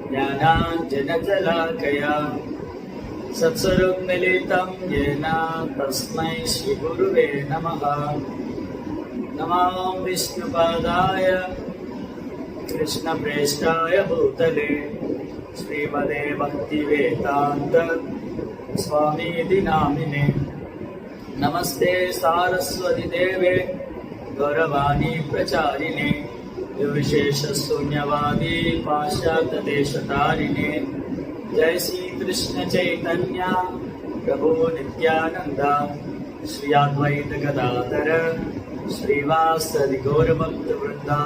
ज्ञानाञ्जनशलाकया सत्स्वरूपमिलितं येन तस्मै श्रीगुरुवे नमः। नमो विष्णुपादाय कृष्णप्रेष्ठाय भूतले श्रीमदे भक्तिवेदान्त स्वामीति नामिने। नमस्ते सारस्वती देवे गौरवाणी प्रचारिणे विशेष शून्यवादी पाश्चात्य देशतारिणे। जय श्री कृष्ण चैतन्य प्रभु नित्यानंद श्री अद्वैत गदाधर श्रीवासदि गौर भक्त वृंदा।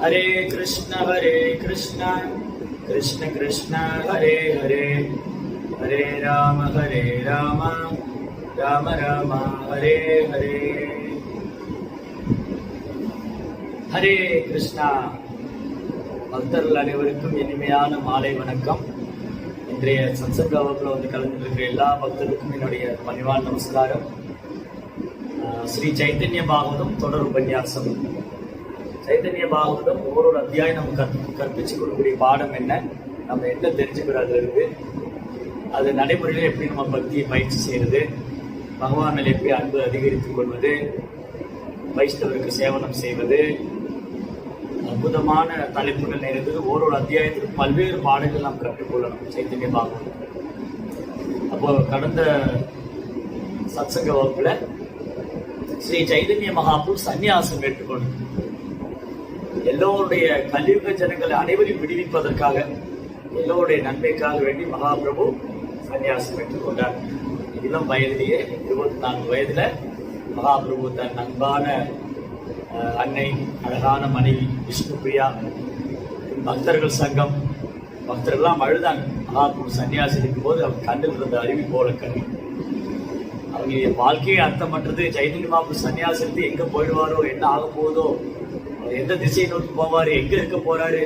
हरे कृष्ण कृष्ण कृष्ण हरे हरे, हरे राम राम राम हरे हरे। ஹரே கிருஷ்ணா. பக்தர்கள் அனைவருக்கும் இனிமையான மாலை வணக்கம். இன்றைய சத்சங்க வகுப்புல கலந்துருக்கிற எல்லா பக்தர்களுக்கும் என்னுடைய பணிவான நமஸ்காரம். ஸ்ரீ சைத்தன்ய பாகவதம் தொடர் உபன்யாசம். சைத்தன்ய பாகவதம் ஒரு அத்தியாயம் நம்ம கற்பிச்சு கொடுக்கக்கூடிய பாடம் என்ன, நம்ம என்ன தெரிஞ்சுக்கிறது இருக்கு, அது நடைமுறையில எப்படி நம்ம பக்தியை பயிற்சி செய்யறது, பகவான் மேல எப்படி அன்பு அதிகரித்துக் கொள்வது, வைஷ்ணவருக்கு சேவனம் செய்வது, அற்புதமான தலைப்புகள் நிறைந்தது. ஒரு அத்தியாயத்திற்கு பல்வேறு பாடங்கள் நாம் கற்றுக்கொள்ளணும் சைத்தன்ய பாகவதம். அப்போ கடந்த சத்சங்க வகுப்புல ஸ்ரீ சைதன்ய மகாபுரு சன்னியாசம் ஏற்றுக்கொண்டு எல்லோருடைய கலியுக ஜனங்களை அனைவரையும் விடுவிப்பதற்காக, எல்லோருடைய நன்மைக்காக வேண்டி மகாபிரபு சன்னியாசம் ஏற்றுக்கொண்டார். இளம் வயதிலேயே 24 வயதுல மகாபிரபு தன் அன்பான அன்னை, அழகான மனைவி விஷ்ணு பிரியா, பக்தர்கள் சங்கம், பக்தர்கள்லாம் அழுதாங்க. மகாபிரபு சன்னியாசி இருக்கும் போது அவங்க கண்ணில் இருந்த அருவி போல கண்ணி. அவங்க வாழ்க்கையை அர்த்தம் பண்றது, சைதன்ய மகாபிரபு சன்னியாசி இருந்து எங்க போயிடுவாரோ, என்ன ஆக போகுதோ, எந்த திசையை நோக்கி போவாரு, எங்க இருக்க போறாரு,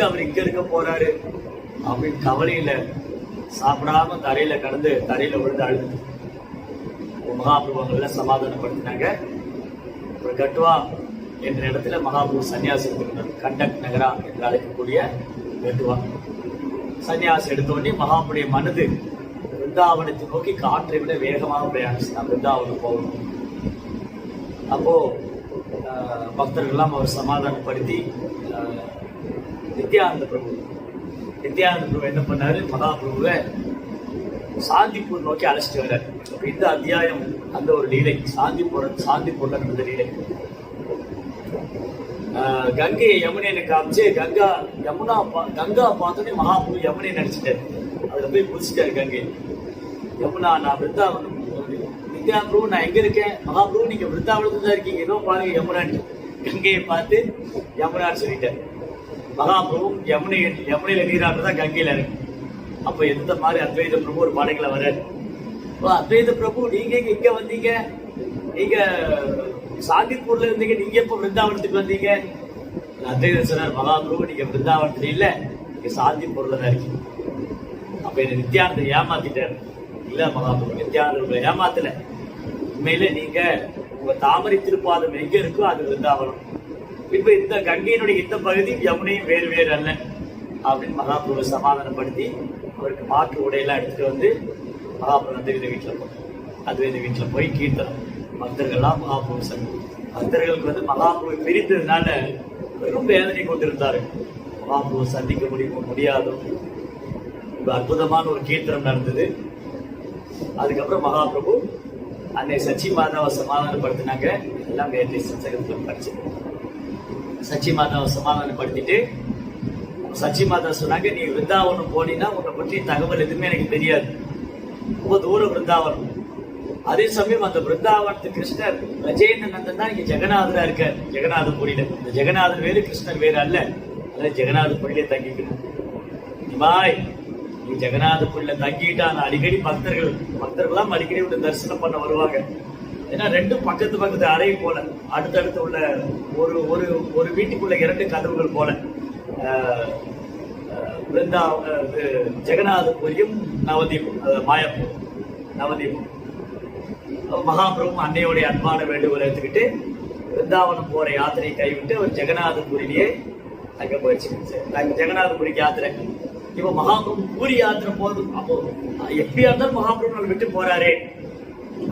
அவர் இங்க இருக்க போறாரு அப்படின்னு கவலையில சாப்பிடாம தரையில கடந்து தரையில விழுந்து அழுது மகாபிரபுகளை சமாதானப்படுத்தினாங்க. ஒரு கட்டுவா என்ற இடத்துல மகாபிரபு சன்னியாசி எடுத்துக்கிட்டார். கண்டக் நகரா என்று அழைக்கக்கூடிய கட்டுவா சன்னியாசி எடுத்தோடனே மகாபுடைய மனது பிருந்தாவனத்தை நோக்கி காற்றை விட வேகமாக பிரயாணிச்சான். பிருந்தாவனம் போகணும். அப்போ பக்தர்கள்லாம் அவர் சமாதானப்படுத்தி நித்யானந்த பிரபு என்ன பண்ணாரு, மகாபிரபுவை சாந்திப்பூர் நோக்கி அழைச்சிட்டு வர்றாரு. இந்த அத்தியாயம் அந்த ஒரு லீலை, சாந்திப்பூர்ல நடந்த லீலை. கங்கையை யமுனை காமிச்சு கங்கா பார்த்தோன்னே மகாபிரபு யமுனை நடிச்சிட்டாரு. அதுல போய் குதிச்சிட்டாரு கங்கை. யமுனா, நான் விருந்தாவனம், நித்யாபிரபு நான் எங்க இருக்கேன், மகாபிரபு நீங்க விருந்தாவனத்துல தான் இருக்கீங்க, ஏதோ பாருங்க யமுனான்னு. கங்கையை பார்த்து யமுனான்னு சொல்லிட்டார். மகாபிரபு யமுனையில நீராடுறதா கங்கையில இருக்கு. அப்ப எந்த மாதிரி அத்வைத பிரபு ஒரு பாடங்களை வர்றாரு. அத்வைத பிரபு, நீங்க இங்க வந்தீங்க, நீங்க சாந்திப்பூர்ல இருந்தீங்க, நீங்க எப்ப விருந்தாவனத்துக்கு வந்தீங்க? அத்வைத சொன்னார், மகாபிரபு நீங்க விருந்தாவனத்துல இல்ல, நீங்க சாந்திப்பூர்ல தான் இருக்கீங்க. அப்ப என்ன நித்யானந்த ஏமாத்திட்டாரு. இல்ல மகாபிரபு, நித்யானந்த ஏமாத்தல. உண்மையில நீங்க உங்க தாமரை திருப்பாதம் எங்க இருக்கோ அது விருந்தாவனம். இப்ப இந்த கங்கையினுடைய இந்த பகுதி யமுனையும் வேறு வேறு அல்ல அப்படின்னு மகாபிரபு சமாதானப்படுத்தி அவருக்கு மாற்று உடையெல்லாம் எடுத்துட்டு வந்து மகாபிரபு அத்வைத வீட்டுல போய் கீர்த்தனம். பக்தர்கள்லாம் மகாபிரபு சங்கம். பக்தர்களுக்கு மகாபிரபு பிரித்ததுனால வெறும் வேதனை கொண்டிருந்தாரு. மகாபிரபு சந்திக்க முடியாதோ. ஒரு அற்புதமான ஒரு கீர்த்தனம் நடந்தது. அதுக்கப்புறம் மகாபிரபு அன்னை சச்சி மாதாவை சமாதானப்படுத்தினாங்க. எல்லாம் நேற்றைய சத்சங்கத்துல படிச்சு சச்சி மாதாவை சமாதானப்படுத்திட்டு சச்சி மாதா சொன்னாங்க, நீ விருந்தாவனம் போனீங்கன்னா உன்னை பற்றி தகவல் எதுவுமே எனக்கு தெரியாது, ரொம்ப தூரம் விருந்தாவனம். அதே சமயம் அந்த விருந்தாவனத்து கிருஷ்ணர் ரஜேந்திரநந்தன் தான் இங்க ஜெகநாதரா இருக்கார், ஜெகநாதபுரியில. இந்த ஜெகநாதர் வேறு கிருஷ்ணர் வேறு அல்ல, அதாவது ஜெகநாதபுரியிலே தங்கிக்கணும். நிமாய் நீ ஜெகநாதபுரியில தங்கிட்டா அடிக்கடி பக்தர்கள்லாம் அடிக்கடி ஒரு தரிசனம் பண்ண வருவாங்க. ஏன்னா ரெண்டும் பக்கத்து அறை போல, அடுத்தடுத்து உள்ள ஒரு வீட்டுக்குள்ள 2 கதவுகள் போல. ஜெகநாதபுரியும் நவதீபம், மாயாப்பூர் நவதீபம். மகாபிரபு அன்னையோடைய அன்பான வேண்டுகோளை எடுத்துக்கிட்டு பிருந்தாவனம் போற யாத்திரையை கைவிட்டு அவர் ஜெகநாதபுரியிலேயே அங்க போயிடுச்சு. நாங்க ஜெகநாதபுரிக்கு யாத்திரை. இப்போ மகாபிரபு பூரி யாத்திரை போதும். அப்போ எப்படியா இருந்தாலும் மகாபிரபு நம்ம விட்டு போறாரே.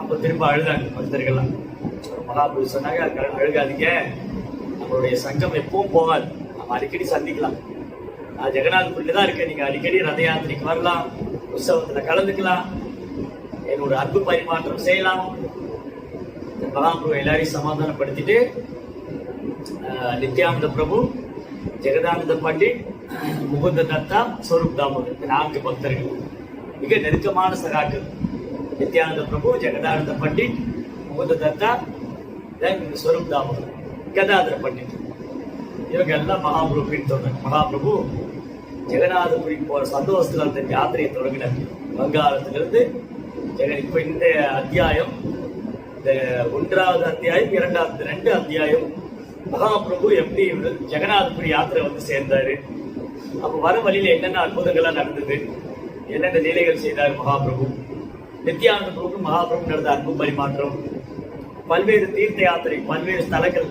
அப்போ திரும்ப அழுதாங்க பக்தர்கள்லாம். மகாபிரபு சொன்னாங்க, அழுகாதீங்க, நம்மளுடைய சங்கம் எப்பவும் போகாது, நம்ம அடிக்கடி சந்திக்கலாம். நான் ஜெகநாதபுரியில தான் இருக்கேன், நீங்க அடிக்கடி ரத யாத்திரைக்கு வரலாம், உற்சவத்துல கலந்துக்கலாம், என்னோட அன்பு பரிமாற்றம் செய்யலாம். மகாபிரபு எல்லாரையும் சமாதானப்படுத்திட்டு நித்யானந்த பிரபு, ஜெகதானந்த பண்டிட், முகுந்த தத்தா, ஸ்வரூப் தாமோதர், 4 பக்தர்கள், மிக நெருக்கமான சகாக்கள். நித்யானந்த பிரபு, ஜெகதானந்த பண்டிட், முகுந்த தத்தா, ஸ்வரூப் தாமோதர், கதாதர பண்டிட், இவங்க எல்லாம் மகாபிரபு பின்தொடர். மகாபிரபு ஜெகநாதபுரிக்கு போற சந்தோஷத்துல அந்த யாத்திரையை தொடங்கினார். வங்காளத்திலிருந்து இப்ப இந்த அத்தியாயம், இந்த 1வது அத்தியாயம், 2 அத்தியாயம் மகாபிரபு எப்படி ஜெகநாதபுரி யாத்திரை வந்து சேர்ந்தாரு, அப்ப வர வழியில என்னென்ன அற்புதங்கள்லாம் நடந்தது, என்னென்ன நிலைகள் செய்தார் மகாபிரபு, நித்யானந்த பிரபு மகாபிரபு நடந்த அன்பு பரிமாற்றம், பல்வேறு தீர்த்த யாத்திரை, பல்வேறு ஸ்தலங்கள்,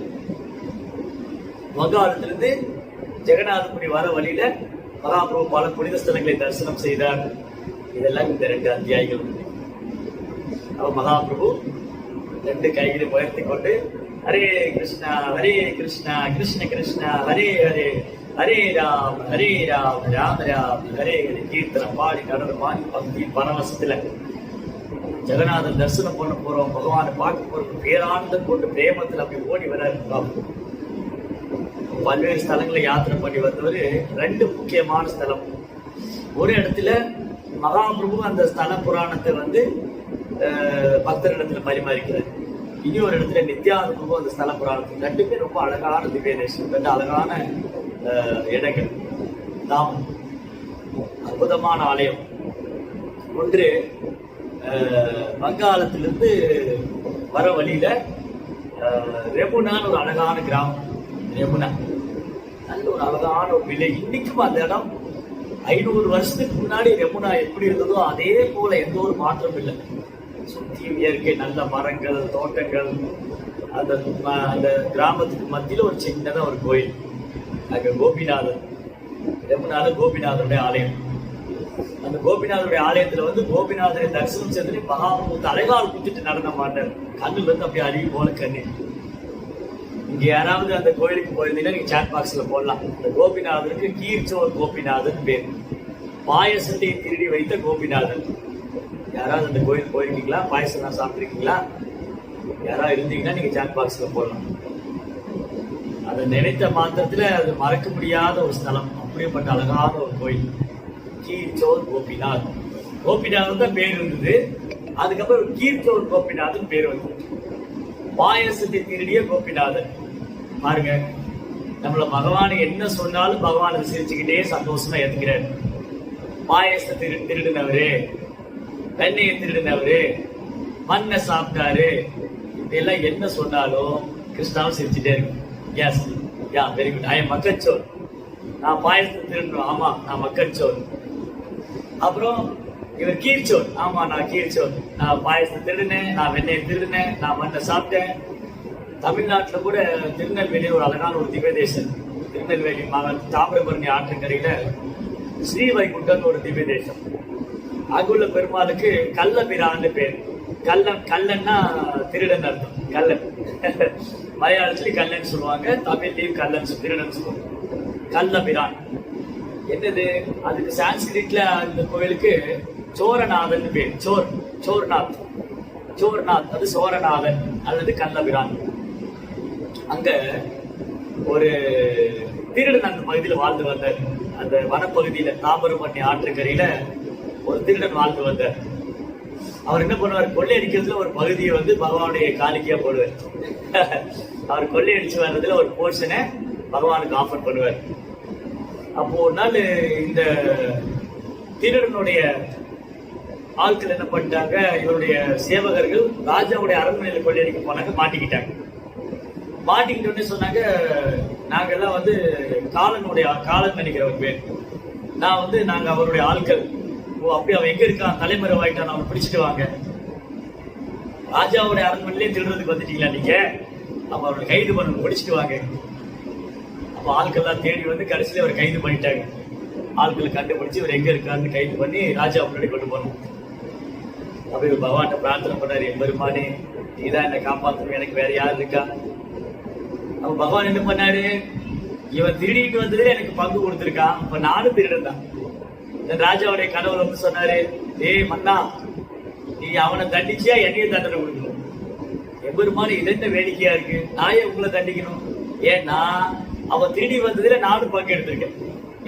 வங்காளத்திலிருந்து ஜெகநாதபுரி வர வழியில மகாபிரபு பல புனித ஸ்தலங்களை தரிசனம் செய்தார். இதெல்லாம் இந்த 2 அத்தியாயங்கள். மகாபிரபு 2 கைகளை உயர்த்தி கொண்டு ஹரே கிருஷ்ணா ஹரே கிருஷ்ணா கிருஷ்ண கிருஷ்ணா ஹரே ஹரே ஹரே ராம் ராம ராம் ஹரே ஹரே கீர்த்தனம் பாடி நடன பாடி பக்தி பரவசத்துல ஜெகநாதன் தரிசனம் பண்ண போறோம், பகவானை பார்க்க போறோம், பேரானந்தம் கொண்டு பிரேமத்துல அப்படி ஓடி வர. பல்வேறு ஸ்தலங்களை யாத்திரை பண்ணி வந்தவர். 2 முக்கியமான ஸ்தலம். ஒரு இடத்துல மகாபிரபு அந்த ஸ்தல புராணத்தை வந்து பக்தரிடத்துல பரிமாறிக்கிறார். இனி ஒரு இடத்துல நித்யானந்த பிரபு அந்த ஸ்தல புராணத்தை, 2மே ரொம்ப அழகான திவ்ய தேசம், 2 அழகான இடங்கள், தாமம், அற்புதமான ஆலயம். ஒன்று வங்காளத்திலிருந்து வர வழியில ரெமுனான்னு ஒரு அழகான கிராமம். ரெமுனா நல்ல ஒரு அழகான ஒரு விலை. இன்னைக்கும் அந்த இடம் 500 வருஷத்துக்கு முன்னாடி ரெமுனா எப்படி இருந்ததோ அதே போல எந்த ஒரு மாற்றம் இல்லை. சுற்றியும் இயற்கை, நல்ல மரங்கள், தோட்டங்கள். அந்த கிராமத்துக்கு மத்தியில ஒரு சின்னதா ஒரு கோயில், அங்க கோபிநாதர், ரெமுனால கோபிநாதருடைய ஆலயம். அந்த கோபிநாதருடைய ஆலயத்துல வந்து கோபிநாதரை தரிசனம் செஞ்சு மகாபிரபு தலைகால் குத்திட்டு நடந்த மாட்டார். கண்ணுல இருந்து அப்படியே அருவி போல கண்ணு. இங்க யாராவது அந்த கோயிலுக்கு போயிருந்தீங்கன்னா நீங்க சாட் பாக்ஸ்ல போடலாம். இந்த கோபிநாதருக்கு கீர்ச்சோர் கோபிநாதன் பேர், பாயசத்தை திருடி வைத்த கோபிநாதன். யாராவது அந்த கோயில் போயிருக்கீங்களா, பாயசம் சாப்பிட்டுருக்கீங்களா, யாராவது இருந்தீங்கன்னா நீங்க சாட் பாக்ஸ்ல போடலாம். அதை நினைத்த மாத்திரத்துல அது மறக்க முடியாத ஒரு ஸ்தலம். அப்படியேப்பட்ட அழகான ஒரு கோயில் கீர்ச்சோர் கோபிநாத். கோபிநாதன் தான் பேர் இருந்தது, அதுக்கப்புறம் கீர்ச்சோர் கோபிநாதன் பேர் வந்து பாயசத்தை திருடிய கோபிநாதன். பாருங்க, நம்மள பகவான் என்ன சொன்னாலும் பகவான் சிரிச்சுக்கிட்டே சந்தோஷமா ஏத்துக்கிறார். பாயசத்தை திருடினவரு, வெண்ணையை திருடினவரு, மண்ணை சாப்பிட்டாரு, இதெல்லாம் என்ன சொன்னாலும் கிருஷ்ணாவும் சிரிச்சுட்டே இருக்கு. Yes, ya, very good, I am Makhanchor. நான் பாயசத்தை திருடணும், ஆமா நான் மக்கச்சோர். அப்புறம் இவர் கீர்ச்சோர், ஆமா நான் கீர்ச்சோர், நான் பாயசத்தை திருடினேன், நான் வெண்ணையை திருடினேன், நான் மண்ணை சாப்பிட்டேன். தமிழ்நாட்டில் கூட திருநெல்வேலி ஒரு அழகான ஒரு திவ்ய தேசம். திருநெல்வேலி மாவட்டம் தாமிரபரணி ஆற்றங்கரையில ஸ்ரீவைகுண்டன் ஒரு திவ்ய தேசம். அங்குள்ள பெருமாளுக்கு கள்ளபிரான்னு பேர். கல்லன்னா திருடன் அர்த்தம். கல்லன் மலையாளத்துலயும் கல்லன் சொல்லுவாங்க, தமிழ்லயும் கல்லன் திருடன் சொல்லுவாங்க. கள்ளபிரான் என்னது? அதுக்கு சான்ஸ்கிரிட்ல அந்த கோயிலுக்கு சோரநாதன் பேர். சோர்நாத் அது சோரநாதன் அல்லது கள்ளபிரான். அங்க ஒரு திருடன் அந்த பகுதியில் வாழ்ந்து வந்தார். அந்த வனப்பகுதியில தாமிரபரணி ஆற்றுக்கரையில ஒரு திருடன் வாழ்ந்து வந்தார். அவர் என்ன பண்ணுவார், கொள்ளையடிக்கிறதுல ஒரு பகுதியை வந்து பகவானுடைய காணிக்கையா போடுவார். அவர் கொள்ளையடிச்சு வர்றதுல ஒரு போர்ஷனை பகவானுக்கு ஆஃபர் பண்ணுவார். அப்போ ஒரு நாள் இந்த திருடனுடைய ஆட்கள் என்ன பண்ணிட்டாங்க, இவருடைய சேவகர்கள் ராஜாவுடைய அரண்மனையில கொள்ளையடிக்க போனாங்க, மாட்டிக்கிட்டோன்னே சொன்னாங்க, நாங்கெல்லாம் வந்து காலன் நினைக்கிறவர் பேர், நான் வந்து நாங்க அவருடைய ஆட்கள். ஓ அப்படி அவன் எங்க இருக்கான், தலைமறைவாயிட்டான், அவன் பிடிச்சிட்டு வாங்க. ராஜாவுடைய அரண்மனையிலே திருடுறதுக்கு வந்துட்டீங்களா நீங்க, அப்ப அவரை கைது பண்ணணும், பிடிச்சிட்டு வாங்க. அப்ப அப்போ ஆட்கள்லாம் தேடி வந்து கடைசியில அவர் கைது பண்ணிட்டாங்க. ஆட்களை கண்டுபிடிச்சு இவர் எங்க இருக்காருன்னு கைது பண்ணி ராஜா முன்னாடி கொண்டு போனோம். அப்படி பகவான்கிட்ட பிரார்த்தனை பண்ணாரு, எம்பெருமானே நீதான் என்னை காப்பாற்றணும், எனக்கு வேற யார் இருக்கா? அப்ப பகவான் என்ன பண்ணாரு, இவன் திருடிட்டு வந்ததுல எனக்கு பங்கு கொடுத்துருக்கான், அப்ப நானும் திருடன் தான். ராஜாவுடைய கனவுல வந்து சொன்னாரு, ஏய் மன்னா, நீ அவனை தண்டிச்சியா என்னைய தண்டனை கொடுக்கணும். எம்பெருமானே இது என்ன வேடிக்கையா இருக்கு, நான் ஏன் உங்களை தண்டிக்கணும்? ஏன்னா அவன் திருடி வந்ததுல நானும் பங்கு எடுத்திருக்கேன்,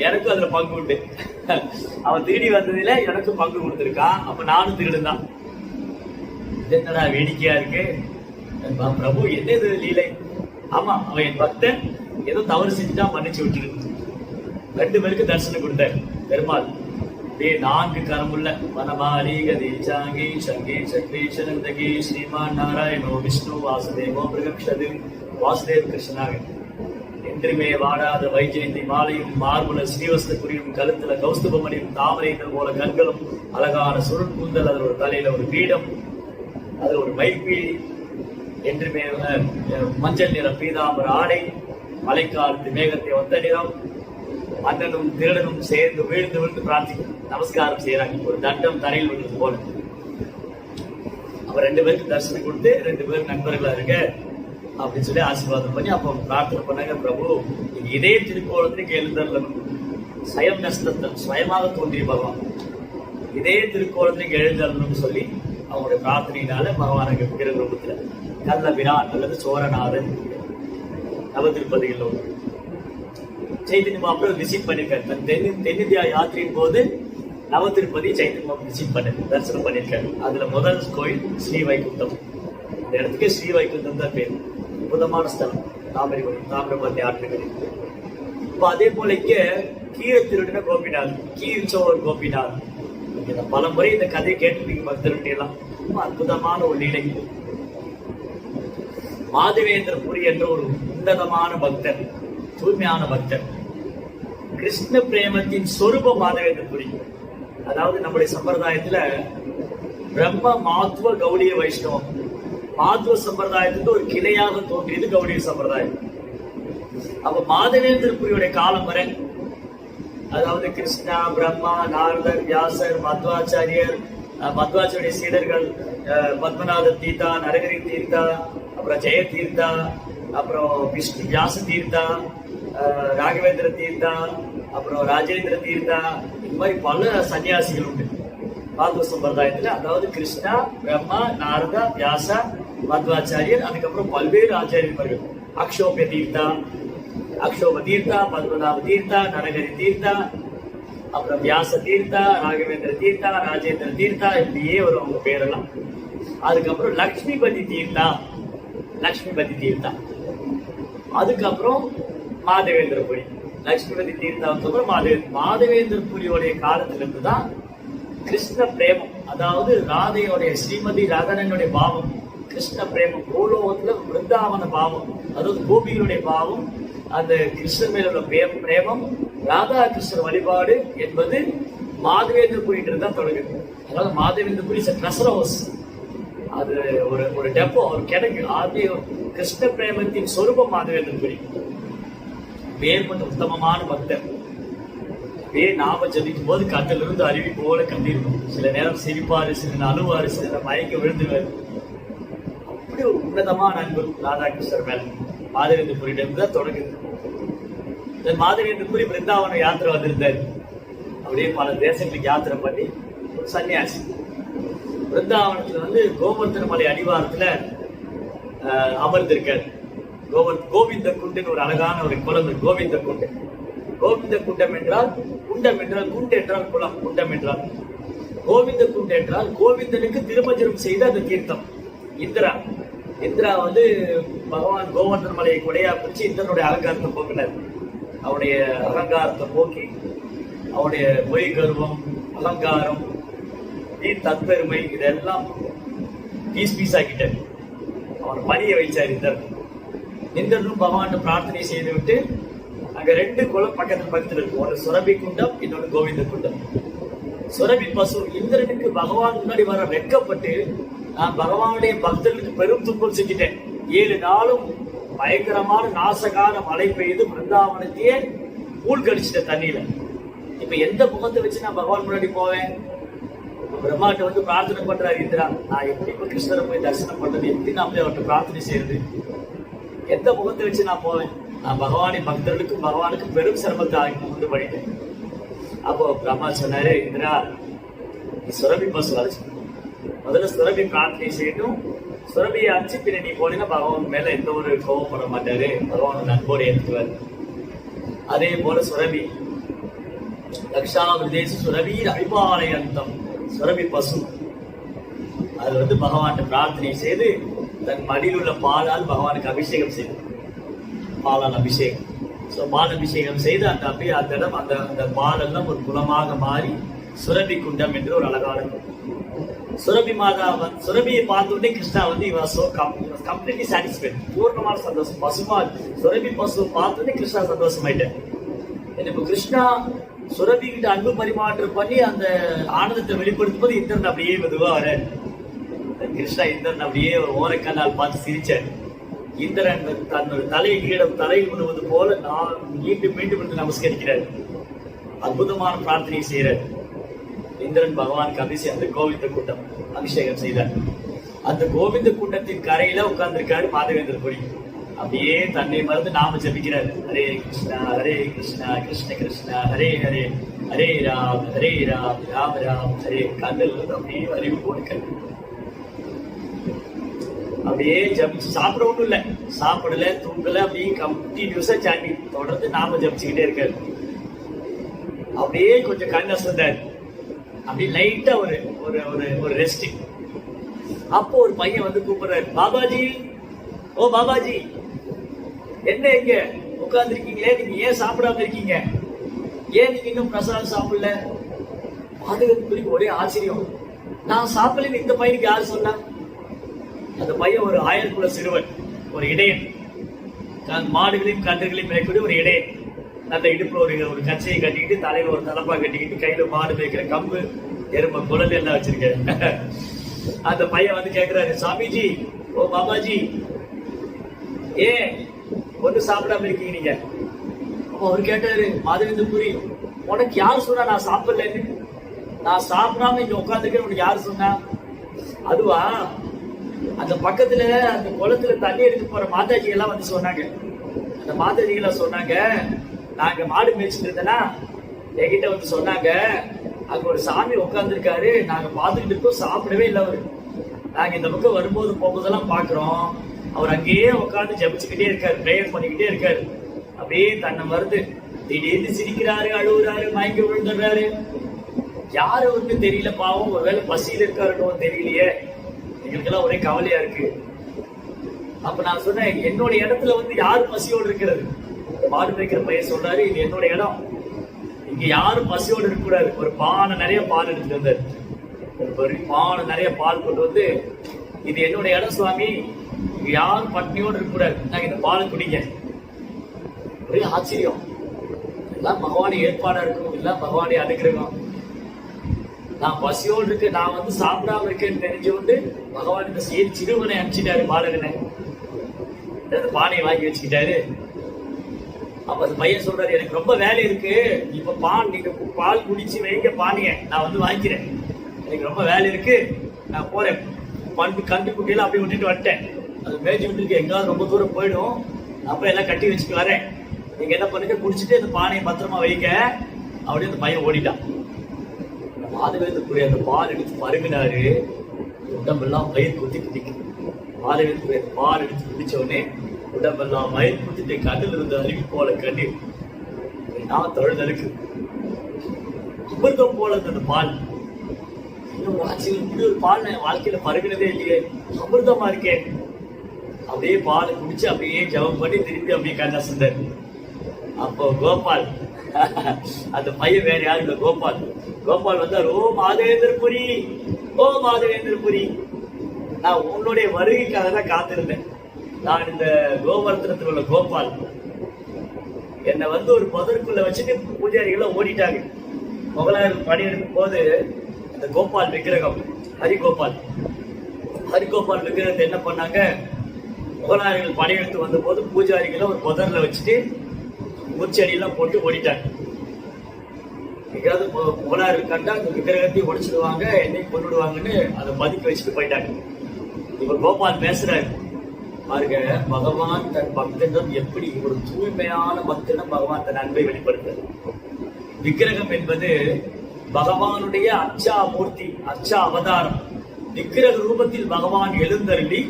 எனக்கும் அதுல பங்கு உண்டு. அவன் திருடி வந்ததுல எனக்கும் பங்கு கொடுத்திருக்கான், அப்ப நானும் திருடன் தான். இது என்னடா வேடிக்கையா இருக்கு, பிரபு என்ன இது லீலை? ஆமா, அவன் என் பக்தன், ஏதோ தவறு செஞ்சுட்டா மன்னிச்சு விட்டுரு. 2 பேருக்கு தரிசனம் கொடுத்தார் பெருமாள். அப்படியே 4 கரமுள்ள வனமாலி கதி சாங்கி சங்கி சக்ரி சனந்தகி ஸ்ரீமான் நாராயணோ விஷ்ணு வாசுதேவோ மிருகக்ஷது வாசுதேவ் கிருஷ்ணாக என்றுமே வாடாத வைஜெயந்தி மாலையும் மார்புல ஸ்ரீவஸ்த குறியும் கழுத்துல கௌஸ்துபமணியும் தாமரைகள் போல கண்களும் அழகான சுருள் கூந்தல், அதில் ஒரு தலையில ஒரு பீடம், அதில் ஒரு மைப்பீடி, என்றுமே மஞ்சள் நிற பீதாம்பர ஆடை, மழைக்காலத்து மேகத்தை ஒத்த நிறம். மன்னனும் திருடனும் சேர்ந்து விழுந்து விழுந்து பிரார்த்திக்கும், நமஸ்காரம் செய்யறாங்க, ஒரு தண்டம் தரையில் விழுந்து போல. அவர் 2 பேருக்கு தரிசனம் கொடுத்து 2 பேரும் நண்பர்களா இருக்க அப்படின்னு சொல்லி ஆசீர்வாதம் பண்ணி அப்போ பிரார்த்தனை பண்ணாங்க, பிரபு நீங்க இதே திருக்கோலத்துக்கு எழுந்தருளணும். ஸ்வயம் நஸ்தத்தன், சுயமாக தோன்றிய பகவான் இதே திருக்கோலத்துக்கு எழுந்தருளணும்னு சொல்லி அவங்களுடைய பிரார்த்தனையினால பகவான் அங்கே ரூபத்துல கல்லபிரான் அல்லது சோரநாதன் நவதிருப்பதியில் சைத்தன்ய மகாபிரபு விசிட் பண்ணிருக்காரு. தன் தென்னிந்தியா யாத்திரையின் போது நவதிருப்பதி சைத்தன்ய மகாபிரபு விசிட் பண்ண தரிசனம் பண்ணிருக்காரு. அதுல முதல் கோயில் ஸ்ரீ வைகுண்டம். இந்த இடத்துக்கு ஸ்ரீ வைகுண்டம் தான் பேர். அற்புதமான ஸ்தலம், தாமிரபரணி ஆற்றுகளில். இப்ப அதே போல இங்க கீரை திருடின கோபிநாத், கீழ்ச்சோர் கோபிநாத், பல முறை இந்த கதையை கேட்டுருப்பீங்க பக்தர்கிட்ட எல்லாம். அற்புதமான ஒரு நிலை. மாதவேந்திர புரி என்ற ஒரு உன்னதமான பக்தர், தூய்மையான பக்தர், கிருஷ்ண பிரேமத்தின் சொரூப மாதவேந்திர புரி. அதாவது நம்முடைய சம்பிரதாயத்துல பிரம்ம மாத்வ கௌடிய வைஷ்ணவம், மாத்வ சம்பிரதாயத்துக்கு ஒரு கிளையாக தோன்றியது கௌடிய சம்பிரதாயம். அப்ப மாதவேந்திர புரியுடைய காலம் வரை, அதாவது கிருஷ்ணா, பிரம்மா, நாரதர், வியாசர், மத்வாச்சாரியர், மத்வாச்சாரிய சீடர்கள், பத்மநாத தீர்த்தா, நரகரி தீர்த்தா, அப்புறம் ஜெய தீர்த்தா, அப்புறம் விஷ்ணு வியாச தீர்த்தா, ராகவேந்திர தீர்த்தா, அப்புறம் ராஜேந்திர தீர்த்தா, இந்த மாதிரி பல சன்னியாசிகள் உண்டு மாத்வ சம்பிரதாயத்துல. அதாவது கிருஷ்ணா, பிரம்மா, நாரதா, வியாசா, மத்வாச்சாரியர், அதுக்கப்புறம் பல்வேறு ஆச்சாரியர்கள், அக்ஷோபிய தீர்த்தா, அக்ஷோப தீர்த்தா, பத்மநாப தீர்த்தா, நரகரி தீர்த்தா, அப்புறம் வியாச தீர்த்தா, ராகவேந்திர தீர்த்தா, ராஜேந்திர தீர்த்தா, இப்படியே வரும் அவங்க பேரெல்லாம். அதுக்கப்புறம் லக்ஷ்மிபதி தீர்த்தா, லக்ஷ்மிபதி தீர்த்தா, அதுக்கப்புறம் மாதவேந்திர புரி. லக்ஷ்மிபதி தீர்த்தாவுக்கு அப்புறம் மாதவேந்திர புரியோடைய காலத்திலிருந்து தான் கிருஷ்ண பிரேமம், அதாவது ராதையோடைய ஸ்ரீமதி ராதனனுடைய பாவம், கிருஷ்ண பிரேமம், பூலோகத்துல விருந்தாவன பாவம், அதாவது கோபிகளுடைய பாவம், அந்த கிருஷ்ணன் மேல உள்ள பிரேமம், ராதா கிருஷ்ணர் வழிபாடு என்பது மாதவேந்திர புரின்றது தான் தொடங்குது. அதாவது மாதவேந்திர புரி ட்ரெஷர் ஹவுஸ், அது ஒரு டெப்போ, ஒரு கிடங்கு. ஆதி கிருஷ்ண பிரேமத்தின் சொரூபம் மாதவேந்திர புரி. வேறுபட்ட உத்தமமான பக்தர். நாம ஜபிக்கும் போது கண்ணிலிருந்து அருவி போல கண்டிருக்கும். சில நேரம் சிரிப்பாரு, சில நேரம் அழுவாரு, சில நேரம் மயக்க விழுந்துவாரு. அப்படி ஒரு உன்னதமான அன்பு ராதாகிருஷ்ணர் மேல மாதவேந்திர புரியிடம் தான் தொடங்குது. மாதவேந்திர புரி பிருந்தாவன யாத்திரை வந்திருந்தாரு. அப்படியே பல தேசங்களுக்கு யாத்திரை பண்ணி ஒரு சன்னியாசி. பிருந்தாவனத்துல வந்து கோவர்த்தன மலை அடிவாரத்துல அமர்ந்திருக்காரு. கோவிந்த குண்டுன்னு ஒரு அழகான ஒரு குளம், கோவிந்த குண்டு. கோவிந்த குண்டம் என்றால், குண்டம் என்றால், குண்டு என்றால் குளம், குண்டம் என்றால். கோவிந்த குண்டு என்றால் கோவிந்தனுக்கு திருமஞ்சனம் செய்த அந்த தீர்த்தம். இந்திரா வந்து பகவான் கோவர்தன மலையை கொடையா பிடிச்சு இந்திரனுடைய அலங்காரத்தை போக்கினார். அவருடைய அலங்காரத்தை போக்கி, அவருடைய பொய் கர்வம், அலங்காரம், தற்பெருமை, இதெல்லாம் பீஸ் ஆக்கிட்டார். அவனை பணிய வைச்சார் இந்திரன். இந்திரனும் பகவான் பிரார்த்தனை செய்து விட்டு அங்க 2 குளம் பக்கத்துல இருக்கு. ஒன்று சுரபி குண்டம், இன்னொன்று கோவிந்த குண்டம். சுரபி பசு இந்திரனுக்கு பகவான் முன்னாடி வர வெட்கப்பட்டு, நான் பகவானுடைய பக்தர்களுக்கு பெரும் துன்பம் செஞ்சுட்டேன், 7 நாளும் பயங்கரமான நாசகார மழை பெய்து பிருந்தாவனத்தையே மூழ்கடிச்சிட்ட தண்ணியில. இப்ப எந்த முகத்தை வச்சு நான் பகவான் முன்னாடி போவேன்? பிரம்மாட்ட வந்து பிரார்த்தனை பண்றாரு இந்திரா, நான் எப்படி இப்ப கிருஷ்ணரை போய் தரிசனம் பண்றது, எப்படி நான் போய் அவர்கிட்ட பிரார்த்தனை செய்யறது, எந்த முகத்தை வச்சு நான் போவேன்? நான் பகவானின் பக்தர்களுக்கும் பகவானுக்கும் பெரும் சிரமத்தை உண்டு பண்ணிட்டேன். அப்போ பிரம்மா சொன்னாரு, இந்திரா நீ சுரபி பசு அழைச்சு முதல்ல சுரபி பிரார்த்தனை செய்யட்டும், சுரபியை அழைச்சு பின்ன நீ போனீங்கன்னா பகவான் மேல எந்த ஒரு கோபப்பட மாட்டாரு, பகவான் அன்போடு ஏற்றுவார். அதே போல சுரபி தக்ஷாவிரதேச சுரபி அபிபாலயந்தம், சுரபி பசு அது வந்து பகவான் பிரார்த்தனை செய்து தன் மடியில் உள்ள பாலால் பகவானுக்கு அபிஷேகம் செய்து, பாலால் அபிஷேகம். ஸோ பால் அபிஷேகம் செய்து அந்த அப்படியே அந்த இடம் அந்த பாலெல்லாம் ஒரு குளமாக மாறி சுரபி குண்டம் என்று ஒரு அழகான சுரபி மாதா. சுரபியை பார்த்த உடனே கிருஷ்ணா வந்து கம்ப்ளீட்லி சாட்டிஸ்ஃபைட், பூர்ணமான சந்தோஷம். பசுமா சுரபி பசு பார்த்த உடனே கிருஷ்ணா சந்தோஷமாயிட்டேன். இப்போ கிருஷ்ணா சுரபி கிட்ட அன்பு பரிமாற்றம் பண்ணி அந்த ஆனந்தத்தை வெளிப்படுத்தும் போது இந்திரன் அப்படியே மெதுவா வர, கிருஷ்ணா இந்திரன் அப்படியே ஒரு ஓரக்கண்ணால் பார்த்து சிரிச்சார். இந்திரன் தன்னோட தலையில் விழுவது போல நான் மீண்டும் மீண்டும் என்று நமஸ்கரிக்கிறார். அற்புதமான பிரார்த்தனை செய்கிறார். இந்திரன் பகவானுக்கு அபிஷேகம், அந்த கோவிந்த கூட்டம் அபிஷேகம் செய்தார். அந்த கோவிந்த கூட்டத்தின் கரையில உட்கார்ந்திருக்காரு மாதவேந்திரபுரி. அப்படியே தன்னை மறந்து நாம ஜபிக்கிறார். ஹரே கிருஷ்ணா கிருஷ்ண கிருஷ்ணா ஹரே ஹரே, ஹரே ராம் ராம் ராம் ஹரே. கண்ணில் இருந்து அப்படியே அறிவு போடுக்க அப்படியே ஜபிச்சு, சாப்பிட ஒண்ணும் இல்லை, சாப்பிடல தூங்கல, அப்படியே கண்டினியூஸா சாண்டி தொடர்ந்து நாம ஜபிச்சுக்கிட்டே இருக்காரு. அப்படியே கொஞ்சம் கண் அசந்தார், அப்படியே லைட்டா ஒரு ஒரு ஒரு ரெஸ்ட். அப்போ ஒரு பையன் வந்து கூப்பிடுறாரு, பாபாஜி, ஓ பாபாஜி, என்ன இங்க உட்கார்ந்து இருக்கீங்களே, நீங்க ஏன் சாப்பிடாம இருக்கீங்க, ஏன் நீங்க இன்னும் பிரசாதம் சாப்பிடல? மாதவேந்திரபுரிக்கு ஒரே ஆச்சரியம், நான் சாப்பிடலன்னு இந்த பையனுக்கு யாரு சொன்னா? அந்த பையன் ஒரு ஆயர்குல சிறுவன், ஒரு இடையன், மாடுகளையும் கன்றுகளையும் மேய்க்கூடிய ஒரு இடையன். அந்த இடுப்புல ஒரு கச்சையை கட்டிக்கிட்டு, தலையில ஒரு தலப்பா கட்டிக்கிட்டு, கையில மாடு மேய்க்கிற கம்பு, எறும்பு, குழந்தை எல்லாம் வச்சிருக்கேன். அந்த பையன் வந்து கேட்கிறாரு, சாமிஜி, ஓ பாபாஜி, ஏன் ஒண்ணு சாப்பிடாம இருக்கீங்க நீங்க? அப்ப அவர் கேட்டாரு, மாதவேந்திரபுரி, உனக்கு யாரு சொன்னா நான் சாப்பிடலன்னு? நான் சாப்பிடாம இங்க உட்காந்துருக்கேன், உனக்கு யாரு சொன்னா? அதுவா, அந்த பக்கத்துல அந்த குளத்துல தண்ணி எடுத்து போற மாதாஜி எல்லாம் வந்து சொன்னாங்க. அந்த மாதாஜி எல்லாம் சொன்னாங்க, நாங்க மாடு மேய்ச்சிட்டு இருந்தேன்னா என்கிட்ட வந்து சொன்னாங்க, அங்க ஒரு சாமி உட்கார்ந்துருக்காரு, நாங்க பார்த்துக்கிட்டு இருக்கோம், சாப்பிடவே இல்லை அவரு. நாங்க இந்த பக்கம் வரும்போது போகும்போதெல்லாம் பாக்குறோம், அவர் அங்கேயே உட்கார்ந்து ஜபிச்சுக்கிட்டே இருக்காரு, பிரேயர் பண்ணிக்கிட்டே இருக்காரு. அப்படியே தன்னை மருந்து திடீர்னு சிரிக்கிறாரு, அழுகுறாரு, மயங்கி விழுந்துடுறாரு. யாரு ஒண்ணு தெரியல, பாவம், ஒருவேளை பசியில இருக்காருன்னு தெரியலையே, எங்களுக்கெல்லாம் ஒரே கவலையா இருக்கு. அப்ப நான் சொன்னேன், என்னோட இடத்துல வந்து யாரு பசியோடு இருக்கிறது? மாடு மேய்க்கிற பையன் சொல்றாரு, இது என்னோட இடம், இங்க யாரும் பசியோடு இருக்க கூடாது. ஒரு பானை நிறைய பால் எடுத்துட்டு வந்தாரு, ஒரு பானை நிறைய பால் கொண்டு வந்து, இது என்னோட இடம் சுவாமி, இங்க யாரும் பட்னியோடு இருக்க கூடாது, நாங்க இந்த பாலை குடிங்க. ஒரே ஆச்சரியம், எல்லாம் பகவானுடைய ஏற்பாடா இருக்கும், எல்லாம் பகவானுடைய அனுகிரகம். நான் பசியோடு இருக்கு, நான் வந்து சாப்பிடாம இருக்கேன்னு தெரிஞ்சு கொண்டு பகவான் இந்த சிறுவனை அனுப்பிச்சிட்டாரு, பாலகனை. பானையை வாங்கி வச்சுக்கிட்டாரு. அப்ப அந்த பையன் சொல்றாரு, எனக்கு ரொம்ப வேலை இருக்கு, இப்ப நீங்க பால் குடிச்சு வைங்க பானைய, நான் வந்து வாங்கிக்கிறேன், எனக்கு ரொம்ப வேலை இருக்கு, நான் போறேன். கண்டு குட்டியெல்லாம் அப்படி விட்டுட்டு வந்துட்டேன், அது மேய்ச்சி விட்டுருக்கு, எங்காவது ரொம்ப தூரம் போயிடும், அப்ப எல்லாம் கட்டி வச்சுட்டு வரேன், நீங்க என்ன பண்ணுங்க, குடிச்சிட்டு அந்த பானையை பத்திரமா வைக்க. அப்படியே அந்த பையன் ஓடிட்டான். மாதவேந்திரபுரி அந்த பால் எடுத்து பருகினாரு, உடம்பெல்லாம் மயிர் குத்தி குதிக்குது. மாதவேந்திரபுரி அந்த பால் எடுத்து குடிச்ச உடனே உடம்பெல்லாம் மயிர் குத்திட்டு, கண்ணில் இருந்த அருவி போல கண்ணீர் நான் தொழுதலுக்கு அமிர்தம் போல அந்த பால். இன்னும் ஆச்சரியம், இப்படி ஒரு பால் நான் வாழ்க்கையில பருகினதே இல்லையே, அமிர்தமா இருக்கேன். அப்படியே பாலை குடிச்சு அப்படியே ஜபம் பண்ணி திருப்பி அப்படியே கண்ணா செஞ்சார். அப்போ கோபால், அந்த பையன் வேற யாரும் இல்ல, கோபால். கோபால் வந்தார், ஓ மாதவேந்திரபுரி, ஓ மாதவேந்திரபுரி, நான் உன்னுடைய வருகைக்காக தான் காத்திருந்தேன். நான் இந்த கோவர்த்தனத்தில் உள்ள கோபால், என்னை வந்து ஒரு புதருக்குள்ள வச்சுட்டு பூஜாரிகள் ஓடிட்டாங்க. முகலாயர் பணியெடுக்கும் போது அந்த கோபால் விக்கிரகம், ஹரிகோபால் விக்கிரகத்தை என்ன பண்ணாங்க, முகலாயர்கள் படையெடுத்து வந்த போது பூஜாரிகளை ஒரு புதர்ல வச்சுட்டு முச்செடியெல்லாம் போட்டு ஓடிட்டாங்க. எங்கேயாவது முகலாயர்கள் கண்டா அந்த விக்கிரகத்தையும் உடைச்சிடுவாங்க, என்னையும் கொண்டுடுவாங்கன்னு அதை பதுக்கி வச்சுட்டு போயிட்டாங்க. இவர் கோபால் பேசுறாரு பாருங்க, பகவான் தன் பக்தனிடம் எப்படி ஒரு தூய்மையான பக்தனிடம் பகவான் தன் அன்பை வெளிப்படுத்துறார். விக்கிரகம் என்பது பகவானுடைய அச்சா மூர்த்தி, அச்சா அவதாரம். விக்கிரக ரூபத்தில் பகவான் எழுந்தருளி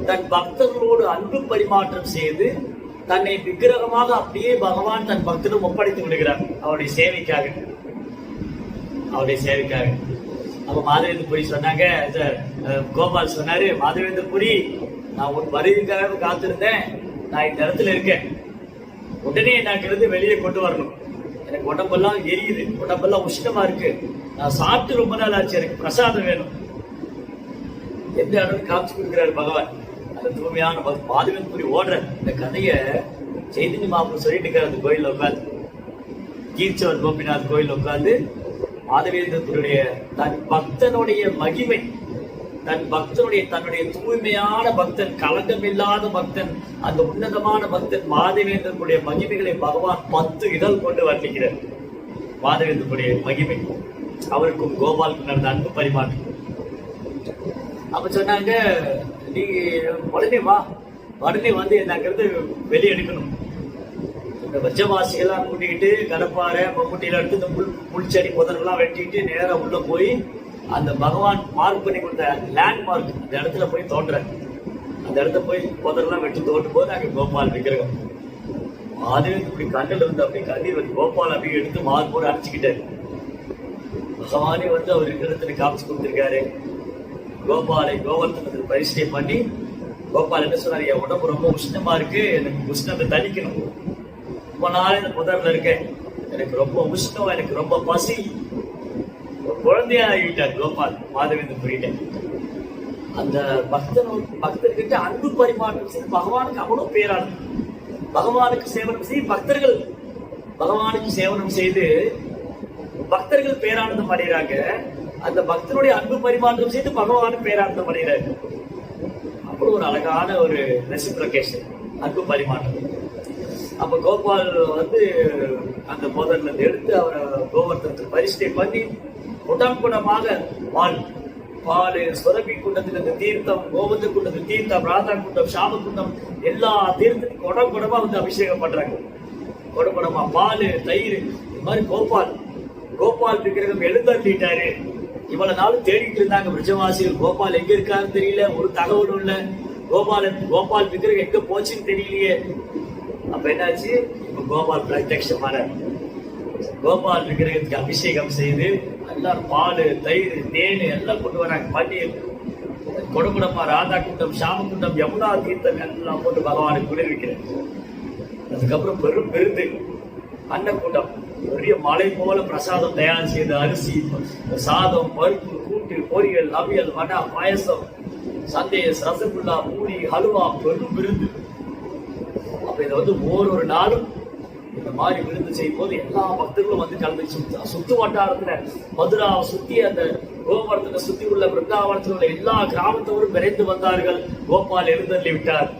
தன் பக்தர்களோடு அன்பு பரிமாற்றம் செய்து தன்னை விக்கிரகமாக அப்படியே பகவான் தன் பக்தனும் ஒப்படைத்து விடுகிறார் அவருடைய சேவைக்காக. அப்ப மாதவேந்திரபுரி சொன்னாங்க, கோபால் சொன்னாரு, மாதவேந்திரபுரி நான் ஒரு வருகைக்காக காத்திருந்தேன், நான் இந்த இடத்துல இருக்கேன், உடனே எனக்கு இருந்து வெளியே கொண்டு வரணும், எனக்கு உடம்பெல்லாம் எரியுது, உடம்பெல்லாம் உஷ்ணமா இருக்கு, நான் சாப்பிட்டு ரொம்ப நாள் ஆச்சு, எனக்கு பிரசாதம் வேணும். எந்த இடத்துல காமிச்சு கொடுக்கிறாரு பகவான். அந்த தூய்மையான மாதவேந்திரபுரி ஓடுற இந்த கதைய சைதன்ய மகாபிரபு சொல்லிட்டு இருக்காரு அந்த கோயில்ல உட்காந்து. கீர்ச்சவர் கோபிநாத் கோயில் உட்காந்து மாதவேந்திரபுரியுடைய தன் பக்தனுடைய மகிமை, தன்னுடைய தூய்மையான பக்தன், களங்கம் இல்லாத பக்தன், அந்த உன்னதமான பக்தன் மாதவேந்திரனுடைய மகிமைகளை பகவான் 10 இதழ் கொண்டு வர்ணிக்கிறார். மாதவேந்திரனுடைய மகிமை, அவருக்கும் கோபாலுக்கும் நடந்த அன்பு பரிமாற்றம். அப்ப சொன்னாங்க, நீ உடனே வந்து என்னங்கிறது வெளியே எடுக்கணும். இந்த வஜ்ஜவாசிகள்லாம் கூட்டிக்கிட்டு கடப்பாறை மம்முட்டியில எடுத்து இந்த புல்செடி புதரெல்லாம் வெட்டிட்டு நேரம் உள்ள போய் அந்த பகவான் மார்க் பண்ணி கொடுத்த லேண்ட்மார்க் அந்த இடத்துல போய் தோன்ற, அந்த இடத்துல போய் புதரெல்லாம் வெட்டி தோண்டும் போது அங்கே கோபால் விக்கிரகம். அதுவே இப்படி கண்ணில் இருந்து அப்படி கண்ணீர் வந்து கோபால் அப்படி எடுத்து மார்போடு அடிச்சுக்கிட்டாரு. பகவானே வந்து அவர் இருக்கிற காமிச்சு கொடுத்துருக்காரு. கோபாலை கோவர்த்தனத்தில் பரிசீலனை பண்ணி கோபால் என்ன சொன்னார், என் உடம்பு ரொம்ப உஷ்ணமா இருக்கு, எனக்கு உஷ்ணத்தை தணிக்கணும், ரொம்ப நாள் இந்த புதர்ல இருக்கேன், எனக்கு ரொம்ப உஷ்ணம், எனக்கு ரொம்ப பசி. குழந்தையா ஆகிவிட்டார் கோபால் மாதவேந்திரபுரியிட்ட. அந்த பக்தர்கிட்ட அன்பு பரிமாற்றம் செய்து பகவானுக்கு அவ்வளவு பேரானது. பகவானுக்கு சேவனம் செய்து பகவானுக்கு சேவனம் செய்து பக்தர்கள் பேரானந்தம் அடைகிறாங்க. அந்த பக்தனுடைய அன்பு பரிமாற்றம் செய்து பகவானுக்கு பேரானந்தம் அடைகிறாங்க. அப்படி ஒரு அழகான ஒரு ரெசிப்ரோகேஷன், அன்பு பரிமாற்றம். அப்ப கோபால் வந்து அந்த புதர்ல இருந்து எடுத்து அவரை கோவர்த்தனத்துக்கு பரிசீலனை பண்ணி குடமாக பால் சுரபி குண்டத்திலிருந்து தீர்த்தம், கோவந்த குண்டத்தில் தீர்த்தம், ராதா குண்டம், சாம குண்டம், எல்லா தீர்த்தத்துக்கும் குடமா வந்து அபிஷேகம் பண்றாங்க. குடமா பால், தயிர், இது மாதிரி கோபால் விக்கிரகம் எழுந்தள்ளிட்டாரு. இவ்வளவு நாளும் தேடிட்டு இருந்தாங்க விருஜவாசிகள், கோபால் எங்க இருக்காருன்னு தெரியல, ஒரு தகவலும் இல்ல, கோபால் விக்கிரகம் எங்க போச்சுன்னு தெரியலையே. அப்ப என்னாச்சு, இப்ப கோபால் பிரத்யட்சமான கோபால் விக்கிரகத்துக்கு அபிஷேகம் செய்து எல்லாரும் பால், தயிர், தேன் எல்லாம் கொண்டு வராங்க. பன்னீர், கொடுகுடமா, ராதா குண்டம், சாம குண்டம், யமுனா தீர்த்தம் எல்லாம் போட்டு பகவானுக்கு குளிர்விக்கிறேன். அதுக்கப்புறம் பெரும் பெருந்து அன்னக்கூட்டம், பெரிய மலை போல பிரசாதம் தயார் செய்த அரிசி, சாதம், பருப்பு, கூட்டு, பொரியல், அவியல், வடா, பாயசம், சந்தேஸ், ரசகுல்லா, பூரி, ஹலுவா, பெரும் விருந்து. அப்ப இதை வந்து ஒவ்வொரு நாளும் இந்த மாதிரி விருந்து செய்யும் போது எல்லா பக்தர்களும் வந்து கலந்து சுத்து வட்டாரத்துல மதுராவை சுத்தி அந்த கோபுரத்தை சுத்தி உள்ள பிருந்தாவனத்தில் உள்ள எல்லா கிராமத்தவரும் விரைந்து வந்தார்கள். கோபால் எழுந்தள்ளி விட்டார்.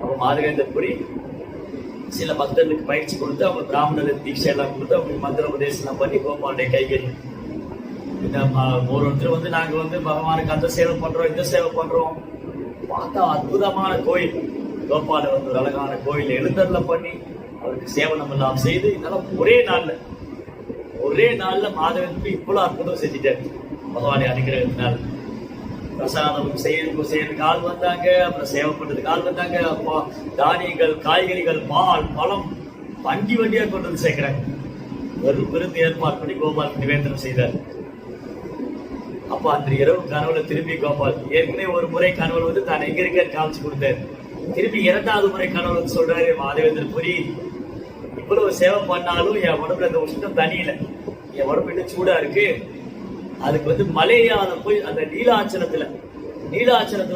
அப்ப மாதவேந்திரபுரி சில பக்தர்களுக்கு பயிற்சி கொடுத்து அவங்க பிராமணர் தீட்சை எல்லாம் கொடுத்து அவங்க மந்திர உபதேசம் பண்ணி கோபாலுடைய கைகறி ஒருத்தர் வந்து நாங்க வந்து பகவானுக்கு அந்த சேவை பண்றோம், இந்த சேவை பண்றோம். பார்த்தா அற்புதமான கோயில் கோபால வந்து ஒரு அழகான கோயில் எழுந்தருள பண்ணி அவருக்கு சேவனம் எல்லாம் செய்து இதெல்லாம் ஒரே நாள்ல மாதவேந்திரபுரி இவ்வளவு அற்புதம் செஞ்சுட்டாரு பகவானை அனுகிரகத்தினால. பிரசாதம் செய்யறதுக்கு ஆள் வந்தாங்க, அப்புறம் சேவை பண்றதுக்கு ஆள் வந்தாங்க. அப்போ தானியங்கள், காய்கறிகள், பால், பழம் வண்டியா கொண்டு வந்து சேர்க்கிறாங்க. வெறும் விருந்து ஏற்பாடு பண்ணி கோபால் நிவேந்தனம் செய்தார். அப்ப அந்த இரவு கனவுல திரும்பி கோபால் ஏற்கனவே ஒரு முறை கனவுல வந்து தான் எங்க இருக்க காமிச்சு கொடுத்தாரு. திரும்பி 2வது முறை கனவுல வந்து சொல்றாரு, மாதவேந்திரபுரி இவ்வளவு சேவை பண்ணாலும் என் உடம்புல அந்த உஷ்ணம் தனியில, என் உடம்பு இன்னும் சூடா இருக்கு. அதுக்கு வந்து மலையால போய் அந்த நீலாச்சலத்துல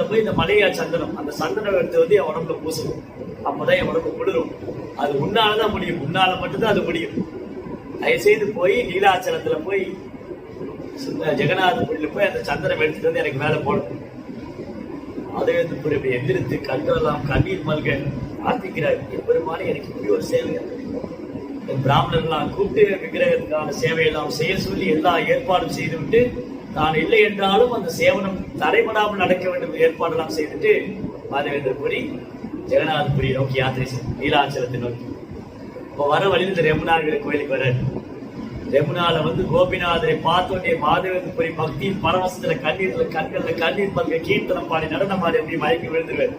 போய் இந்த மலையா சந்தனம், அந்த சந்தனம் எடுத்து வந்து என் உடம்புல பூசணும். அப்பதான் என் உடம்பு குளிரும். அது உன்னாலதான் முடியும், உன்னால மட்டும்தான் அது முடியும். தயவுசெய்து போய் நீலாச்சலத்துல போய் ஜெகநாதபுரியில போய் அந்த சந்தனம் எடுத்துட்டு வந்து எனக்கு மேல போடும். மாதவேந்திரபுரி அப்படி எந்திரித்து கண்களெல்லாம் கண்ணீர் மல்க பிரார்த்திக்கிறார். எப்பெருமானே எனக்கு இப்படி ஒரு சேவை, பிராமணர்களாம் கூப்பிட்டு விக்கிரகத்துக்கான சேவையெல்லாம் செய்ய சொல்லி எல்லா ஏற்பாடும் செய்துவிட்டு தான் இல்லை என்றாலும் அந்த சேவனம் தடைபடாமல் நடக்க வேண்டும் ஏற்பாடெல்லாம் செய்துட்டு மாதவேந்திரபுரி ஜெகநாதபுரி நோக்கி யாத்திரை செய்யும், நீலாச்சலத்தை நோக்கி. இப்போ வர வழியில் ரெமுனாங்கிற கோயிலுக்கு வர ரெமுனால கோபிநாதரை பார்த்தோன்னே மாதவேந்திரபுரி பக்தியின் பரவசத்துல கண்கள்ல கண்ணீர் மல்க கீர்த்தனம் பாடி நடனம் பாடி அப்படி மயக்கி விழுந்துருவாரு.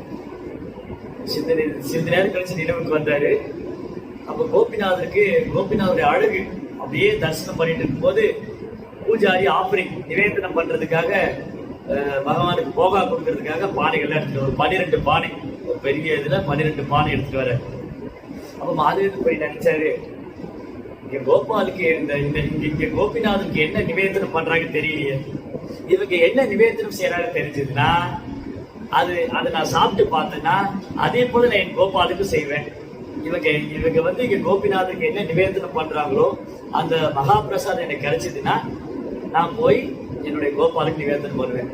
சிறிது நேரம் கழிச்சு நினைவுக்கு வந்தாரு. அப்ப கோபிநாதருடைய அழகு அப்படியே தரிசனம் பண்ணிட்டு இருக்கும் போது பூஜாரி ஆஃபரிங் நிவேதனம் பண்றதுக்காக பகவானுக்கு போகா கொடுக்கறதுக்காக பானைகள்லாம் எடுத்துட்டு ஒரு 12 பானை, ஒரு பெரிய இதுல 12 பானை எடுத்துட்டு வர. அப்ப மாதவேந்திரபுரி நினைச்சாரு, இங்க கோபாலுக்கு இங்க கோபிநாதனுக்கு என்ன நிவேதனம் பண்றாங்கன்னு தெரியலையே, இவங்க என்ன நிவேதனம் செய்யறாங்க தெரிஞ்சதுன்னா அதை நான் சாப்பிட்டு பார்த்தேன்னா அதே போல நான் என் கோபாலுக்கு செய்வேன். இவங்க இங்க கோபிநாதனுக்கு என்ன நிவேதனம் பண்றாங்களோ அந்த மகாபிரசாதம் எனக்கு கிடைச்சதுன்னா நான் போய் என்னுடைய கோபாலுக்கு நிவேதனம் பண்ணுவேன்.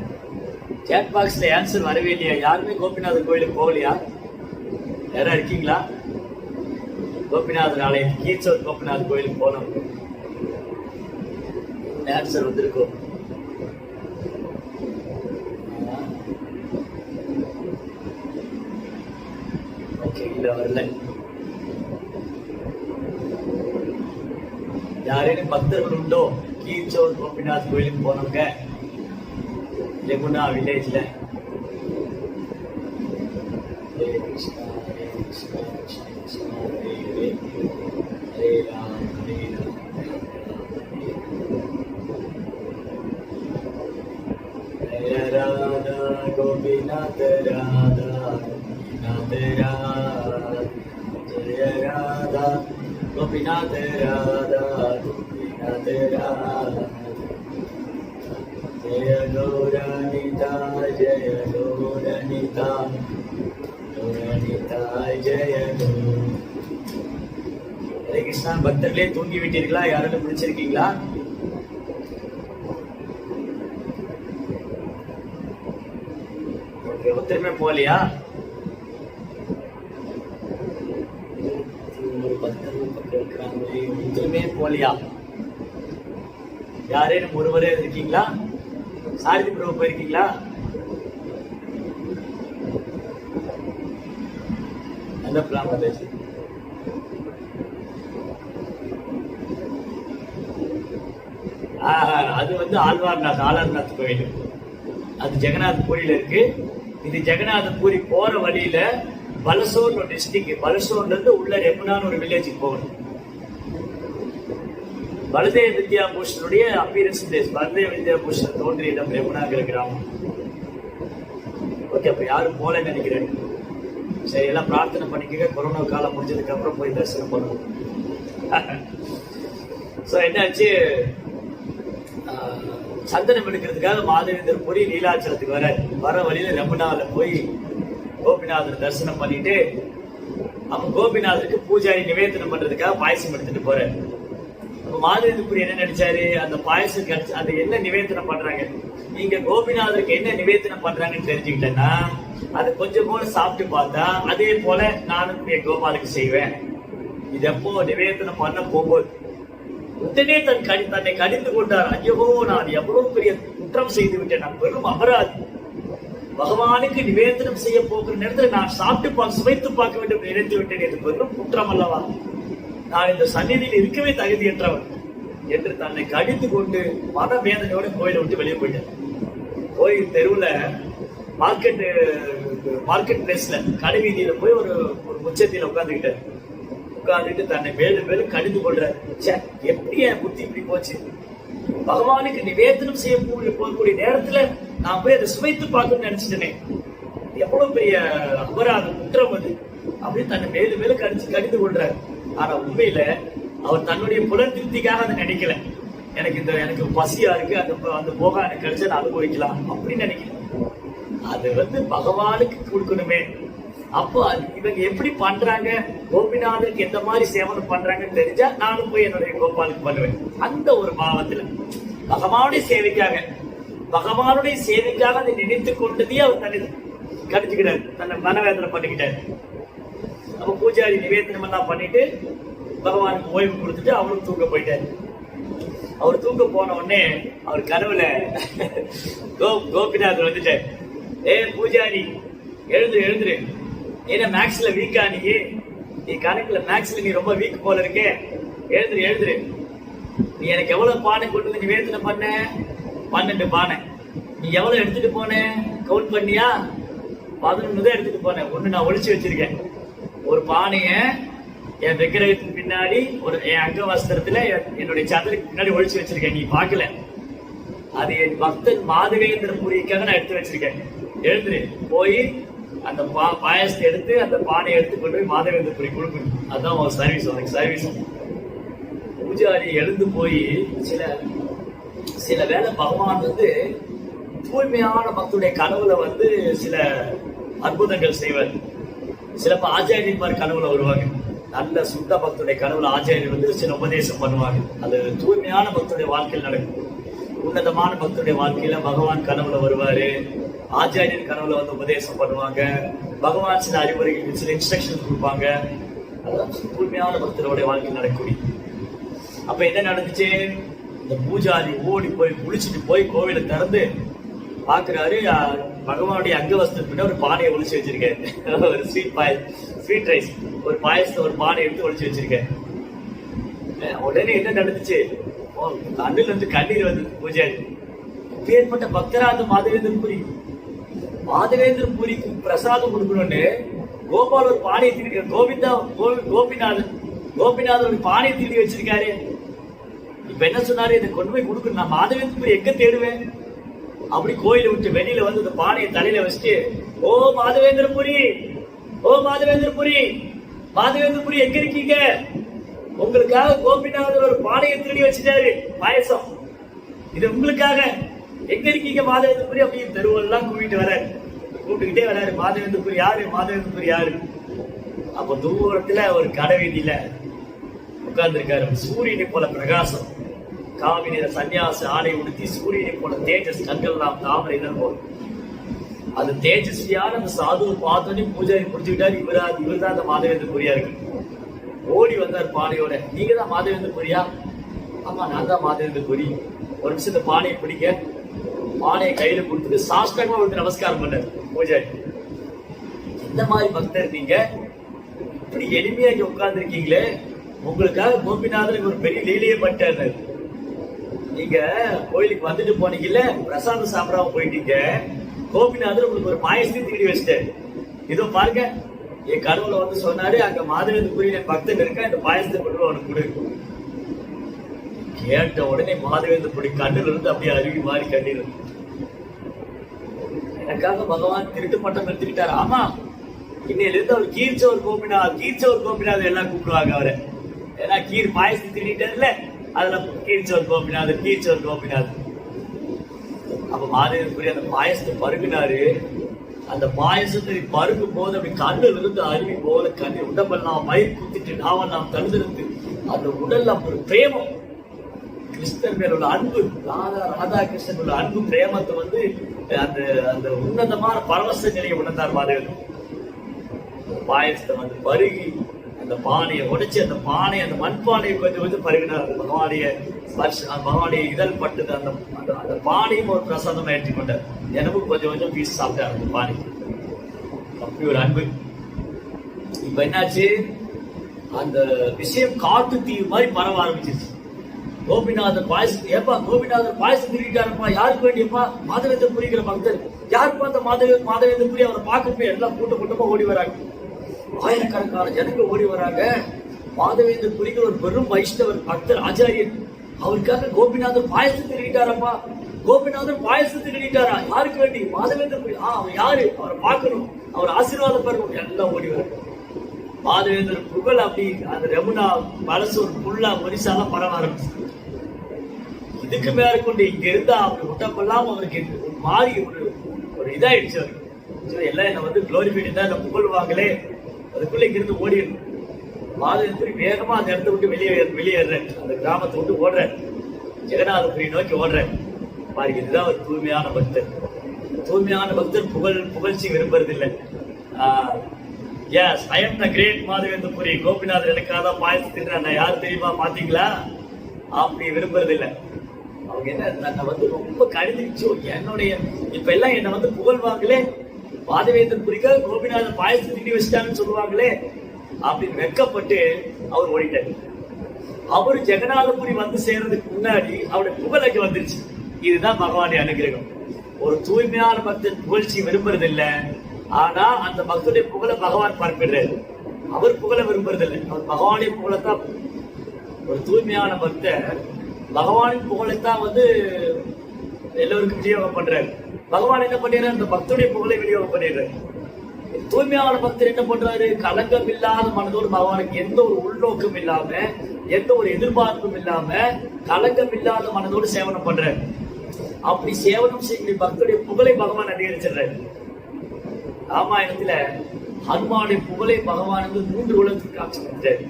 சேட் பாக்ஸ்ல ஆன்சர் வரவே இல்லையா? யாருமே கோபிநாதர் கோயிலுக்கு போகலையா? யாரா இருக்கீங்களா? கோபிநாதர் ஆலயம் கீச்சோர் கோபிநாதர் கோயிலுக்கு போனோம். ஆன்சர் வந்திருக்கும். ஓகே, இல்ல வரல. யாரேனும் பக்தர்கள் உண்டோ கீச்சோர் கோபிநாத் கோயிலுக்கு போனவங்க யமுனா வில்லேஜ்ல? ஹரே கிருஷ்ணா ஹரே கிருஷ்ணா கிருஷ்ண கிருஷ்ணா ஹரே ஹரே ஹரே ராம் ஹரே ராம் ஹரே ராதா கோபிநாத் ராதா கோபிநாத் ராதா ஜெய ராதா கோபிநாத் ராதா கோபிநாத் ராதா ஜெய கௌரணிதா ஜெய கௌரணிதா கௌரணிதா ஜெய கௌர. ஹரே கிருஷ்ணா. பக்தர்களே தூங்கி விட்டீர்களா? யாரும் முடிச்சிருக்கீங்களா? ஒருத்தருமே போகலையா? ஒருத்தருமே போலியா? யாரேனும் ஒருவரே இருக்கீங்களா? சாரதி பிரபு போயிருக்கீங்களா? நல்ல பிளான் வந்துச்சு. அது ஆழ்வார்நாத் ஆழ்வார்நாத் கோயில். அது ஜெகநாதபுரியில இருக்கு. இது ஜெகநாதபுரி போற வழியில பலசோர் ஒரு டிஸ்ட்ரிக்ட். பலசோர்ல இருந்து உள்ள ரெமுனான்னு ஒரு வில்லேஜுக்கு போகணும். பலதேவ வித்யாபூஷனுடைய அப்பீரன்ஸ் பிளேஸ். பலதேவ வித்யாபூஷன் தோன்றிய இடம் ரெமுனாங்கிற கிராமம். ஓகே, அப்ப யாரும் போலன்னு நினைக்கிறேன். சரி, எல்லாம் பிரார்த்தனை பண்ணிக்க. கொரோனா காலம் முடிஞ்சதுக்கு அப்புறம் போய் தரிசனம் பண்ணுவோம். என்னாச்சு, சந்தனம் எடுக்கிறதுக்காக மாதவேந்திரபுரி நீலாச்சலத்துக்கு வர வழியில ரெமுனால போய் கோபிநாதர் தரிசனம் பண்ணிட்டு அப்ப கோபிநாதருக்கு பூஜாரி நிவேதனம் பண்றதுக்காக பாயசம் எடுத்துட்டு போறாரு. அப்ப மாதவேந்திரபுரி என்ன நினைச்சாரு, அந்த பாயசம் கிடைச்சு அது என்ன நிவேதனம் பண்றாங்க, நீங்க கோபிநாதருக்கு என்ன நிவேதனம் பண்றாங்கன்னு தெரிஞ்சுக்கிட்டேன்னா அது கொஞ்சம் போல சாப்பிட்டு பார்த்தா அதே போல நானும் என் கோபாலுக்கு செய்வேன். இது எப்போ நிவேதனம் பண்ண போகும்போது உடனே தன்னை கடிந்து கொண்டார். ஐயோ, நான் எவ்வளவு பெரிய குற்றம் செய்து விட்டேன், நான் வெறும் அபராதி. பகவானுக்கு நிவேதனம் செய்ய போகிற நேரத்தில் நான் சாப்பிட்டு சுவைத்து பார்க்க வேண்டும் நினைத்து விட்டேன். இது வெறும் குற்றம் அல்லவா, நான் இந்த சந்நிதியில் இருக்கவே தகுதியற்றவன் என்று தன்னை கடிந்து கொண்டு மன வேதனையோட கோயிலை விட்டு வெளியே போயிட்டார். கோயில் தெருவுல மார்க்கெட் பிளேஸ்ல கடை வீதியில போய் ஒரு உச்சத்தில உட்கார்ந்துட்டு தன்னை மேலும் மேலும் கடிந்து கொள்றார். எப்படி என் புத்தி இப்படி போச்சு, பகவானுக்கு நிவேதனம் செய்ய போகக்கூடிய நேரத்துல நான் போய் அதை சுவைத்து பார்க்கணும்னு நினைச்சிட்டேனே, எவ்வளவு பெரிய அபராதம், குற்றம் அது அப்படின்னு தன்னை மேலும் மேலும் கடிந்து கொள்றாரு. ஆனா உண்மையில அவர் தன்னுடைய புலன் திருப்திக்காக அதை நினைக்கல. எனக்கு பசியா இருக்கு, அந்த போகா எனக்கு கிடைச்சா நான் அனுபவிக்கலாம் அப்படின்னு நினைக்கல. அது பகவானுக்கு கொடுக்கணுமே. அப்போ இவங்க எப்படி பண்றாங்க, கோபிநாதருக்கு எந்த மாதிரி சேவனம் பண்றாங்கன்னு தெரிஞ்சா நானும் போய் என்னுடைய கோபாலுக்கு பண்ணுவேன். அந்த ஒரு பாவத்துல பகவானுடைய சேவைக்காக அதை நினைத்து கொண்டதே அவர் தனது கடிச்சுக்கிட்டாரு, தன்னை மனவேதனை பண்ணிக்கிட்டாரு. அப்ப பூஜாரி நிவேதனம் எல்லாம் பண்ணிட்டு பகவானுக்கு ஓய்வு கொடுத்துட்டு அவரும் தூங்க போயிட்டாரு. அவர் தூங்க போன உடனே அவர் கனவுல கோபிநாதர் வந்துட்டார். பூஜாரி எழுந்துரு, ஏன்னா மேக்ஸ்ல வீக்கா நீ கணக்குல மேக்ஸ்ல நீ ரொம்ப வீக் போல இருக்கே, எழுந்துரு. நீ எனக்கு எவ்வளவு பானை கொண்டு வந்து நிவேதனம் பண்ண? 12 பானை. நீ எவ்வளவு எடுத்துட்டு போன கவுண்ட் பண்ணியா? 11 தான் எடுத்துட்டு போனேன். ஒண்ணு நான் ஒளிச்சு வச்சிருக்கேன். ஒரு பானைய என் விக்கிரகத்துக்கு பின்னாடி என் அங்க வஸ்திரத்துல என்னுடைய சந்திரக்கு பின்னாடி ஒழிச்சு வச்சிருக்கேன், நீ பாக்கல. அது என் பக்தன் மாதவேந்திர புரிக்காக நான் எடுத்து வச்சிருக்கேன். எழுந்துரு, போய் அந்த பாயசத்தை எடுத்து அந்த பானையை எடுத்து கொண்டு போய் மாதவேந்திர புரி கொடுக்கணும். அதுதான் உன் சர்வீஸ், உனக்கு சர்வீஸ். பூஜாரி எழுந்து போய் சில வேளை பகவான் தூய்மையான பக்தருடைய கனவுல சில அற்புதங்கள் செய்வார். சிலப்ப ஆச்சாரியன்மார் கனவுல வருவாங்க. நல்ல சுத்த பக்தருடைய கனவுல ஆச்சாரியர் சில உபதேசம் பண்ணுவாங்க. அது தூய்மையான பக்தருடைய வாழ்க்கையில் நடக்கும். உன்னதமான பக்தருடைய வாழ்க்கையில பகவான் கனவுல வருவாரு, ஆச்சாரியர் கனவுல உபதேசம் பண்ணுவாங்க. பகவான் சில அறிவுரைகள், சில இன்ஸ்ட்ரக்ஷன் கொடுப்பாங்க. அதுதான் தூய்மையான பக்தருடைய வாழ்க்கையில் நடக்கூடிய. அப்ப என்ன நடந்துச்சு? இந்த பூஜாரி ஓடி போய் குளிச்சுட்டு போய் கோவிலை திறந்து பாக்குறாரு, பகவானுடைய அங்கவஸ்திரத்துல ஒரு பானையை ஒளிச்சு வச்சிருக்கேன். ஒரு ஸ்வீட் ரைஸ், ஒரு பாயசத்தை ஒரு பானை எடுத்து ஒளிச்சு வச்சிருக்கேன். உடனே என்ன நடந்துச்சு? கண்ணுல கண்ணீர் வந்தது பூஜாரி. ஏற்பட்ட பக்தரா அந்த மாதவேந்திர பூரிக்கு பிரசாதம் கொடுக்கணும்னு கோபால் ஒரு பானையை திருடி, கோபிநாதன் ஒரு பானையை திருடி வச்சிருக்காரு. இப்ப என்ன சொன்னாரு? இதை கொண்டு போய் கொடுக்கணும். நான் மாதவேந்திர பூரி எங்க தேடுவேன்? அப்படி கோயிலை விட்டு வெளியில அந்த பானையை தலையில வச்சுட்டு, ஓ மாதவேந்திர பூரி, மாதவேந்திர பூரி எங்க இருக்கீங்க? உங்களுக்காக கோபிநாதர் ஒரு பானையை திருடி வச்சுட்டாரு, பாயசம். இது உங்களுக்காக, எங்க இருக்கீங்க மாதவேந்திர பூரி? அப்படி தெருவெல்லாம் கூப்பிட்டுக்கிட்டே வராரு. மாதவேந்திர பூரி யாரு? மாதவேந்திர பூரி யாரு? அப்ப தூரத்துல ஒரு கடை வீதியில உட்கார்ந்து இருக்காரு. சூரியனை போல பிரகாசம், காவி நிற சன்னியாச ஆடை உடுத்தி, சூரியனை போல தேஜஸ், கண்கள் நாம் தாமரை இதழ் போல். அது தேஜஸ்வியான அந்த சாதுவை பார்த்தோன்னே பூஜாரி புரிஞ்சுக்கிட்டாரு, இவர் தான் அந்த மாதவேந்திர பூரியா இருக்கு. ஓடி வந்தார் பானையோட. நீங்க தான் மாதவேந்திர பூரியா? ஆமா, நான் தான் மாதவேந்திர பூரி. ஒரு நிமிஷம் இந்த பானையை பிடிக்க, பானையை கையில கொடுத்துட்டு சாஷ்டமா வந்து நமஸ்காரம் பண்ணார் பூஜாரி. எந்த மாதிரி பக்தர் நீங்க? இப்படி எளிமையா இங்க உட்கார்ந்து இருக்கீங்களே, உங்களுக்காக கோபிநாதனுக்கு ஒரு பெரிய லீலையே பண்ணிட்டாரு. நீங்க கோயிலுக்கு வந்துட்டு போனீங்கல்ல, பிரசாதம் சாப்பிடாம போயிட்டீங்க. கோபிநாதர் உங்களுக்கு ஒரு பாயசத்தை திருடி வச்சிட்டாரு. இதோ பாருங்க, என் கனவுல சொன்னாரு, அங்க மாதவேந்திர பூரி பக்தன் இருக்கா, இந்த பாயசத்தை கொண்டு அவனுக்கு கொடு. கேட்ட உடனே மாதவேந்திர பூரி கண்ணுல இருந்து அப்படியே அருவி மாறி கண்ணீர். எனக்காக பகவான் திருட்டு பட்டம் எடுத்துக்கிட்டாரு. ஆமா, இன்னையில இருந்து அவர் கீர்ச்சவர் கோபிநாதர் எல்லாம் கூப்பிடுவாங்க அவரை. ஏன்னா கீர் பாயசத்தை திருடிட்டாருல, அதுல கீர்ச்சவர் கோபிநாதர். அப்ப மாதவேந்திர பூரி அந்த பாயசத்தை பருகினாரு. அந்த பாயசத்தை பருகும் போது அப்படி கண்ணுல இருந்து அருவி போல கண்ணீர், உடம்பெல்லாம் மயிர் குத்திட்டு நாவெல்லாம் தழுதிருந்து, அந்த உடல்ல ஒரு பிரேமம், கிருஷ்ணன் மேல உள்ள அன்பு, ராதா கிருஷ்ணன் உள்ள அன்பு பிரேமத்தை அந்த அந்த உன்னதமான பரவச நிலையை உணர்ந்தார் மாதவேந்திர. பாயசத்தை பருகி அந்த பானையை உடைச்சு, அந்த மண்பானையை கொஞ்சம் பருகினார். பகவானுடைய இதழ் பட்டது. அந்த பானையும் ஒரு பிரசாதமா ஏற்றிக்கொண்டார். எனக்கும் கொஞ்சம் பீஸ் சாப்பிட்டார் அந்த பானை. அப்படி ஒரு அன்பு. இப்ப என்னாச்சு? அந்த விஷயம் காட்டு தீ மாதிரி பரவ ஆரம்பிச்சிருச்சு. கோபிநாதர் பாயசம், ஏப்பா கோபிநாதர் பாயசம் திருடிட்டாருப்பா, யாருக்கு வேண்டியப்பா? மாதவேந்திர புரிகிற பக்தர். யாருப்பா அந்த மாதவேந்திர புரி? அவரை பார்க்க போய் எல்லாம் கூட்டமா ஓடி வராங்க. ஆயிரக்கணக்கான ஜனங்கள் ஓடி வராங்க. மாதவேந்திர புரிகிற ஒரு பெரும் வைஷ்ணவர் பக்தர், ஆச்சாரியர். அவருக்காக கோபிநாதர் பாயசம் திருடிட்டாரப்பா, கோபிநாதர் பாயசம் திருடிட்டாரா? யாருக்கு வேண்டி? மாதவேந்திர புரி. அவர் யாரு? அவரை பார்க்கணும், அவர் ஆசீர்வாதம் பெறணும். எல்லாம் ஓடி வராங்க. மாதவேந்திர புகழ் அப்படி அந்த ரமுனா மனசு ஒரு புல்லா மரிசாலாம் பரவ ஆரம்பிச்சு. இதுக்கு மேல கொண்டு இங்க இருந்தா அப்படி விட்டப்பெல்லாம் அவருக்கு மாறி ஒரு இதாயிடுச்சு. அவருக்கு எல்லாம் என்ன குளோரிஃபைட் தான், என்ன புகழ்வாங்களே, அதுக்குள்ள இங்க இருந்து ஓடிடணும். மாதவேந்திர வேகமா அந்த இடத்த விட்டு வெளியேறேன், அந்த கிராமத்தை விட்டு ஓடுறேன், ஜெகநாதபுரி நோக்கி ஓடுறேன். பாருங்க, இதுதான் ஒரு தூய்மையான பக்தர். தூய்மையான பக்தர் புகழ்ச்சி விரும்புறதில்லை. Yes, I am the great Madhavendrapuri, கோபிநாதர் எனக்காக தான் பாயசத்துக்கு யார் தெரியுமா பாத்தீங்களா அப்படி விரும்புறதில்லை. அவங்க என்ன தன்னை வந்து ரொம்ப கழிந்துச்சோ என்னுடைய இப்ப எல்லாம் என்ன வந்து புகழ்வாங்களே, மாதவேந்தபுரிக்காக கோபிநாதர் பாயசத்தை திண்டி வச்சுட்டாங்கன்னு சொல்லுவாங்களே அப்படின்னு வெக்கப்பட்டு அவர் ஓடிட்டார். அவரு ஜெகநாதபுரி வந்து சேர்றதுக்கு முன்னாடி அவருடைய புகழுக்கு வந்துருச்சு. இதுதான் பகவானுடைய அனுகிரகம். ஒரு தூய்மையான பக்தன் புகழ்ச்சி விரும்புறதில்லை, ஆனா அந்த பக்தருடைய புகழை பகவான் பார்க்கிறார். அவர் புகழ விரும்புறதில்லை, அவர் பகவானுடைய புகழைத்தான். ஒரு தூய்மையான பக்தர் பகவானின் புகழைத்தான் வந்து எல்லோருக்கும் விநியோகம் பண்றாரு. பகவான் என்ன பண்ணிடுறாரு, அந்த பக்தருடைய புகழை விநியோகம் பண்ணிடுறாரு. தூய்மையான பக்தர் என்ன பண்றாரு, கலங்கம் இல்லாத மனதோடு பகவானுக்கு எந்த ஒரு உள்நோக்கம் இல்லாம, எந்த ஒரு எதிர்பார்ப்பும் இல்லாம, கலங்கம் இல்லாத மனதோடு சேவனம் பண்றாரு. அப்படி சேவனம் செய்யக்கூடிய பக்தருடைய புகழை பகவான் அதிகரிச்சிடுறாரு. ராமாயணத்துல ஹனுமானுடைய புகழை பகவான் வந்து 3 உலகத்துக்கு காட்சி கொடுத்தாரு.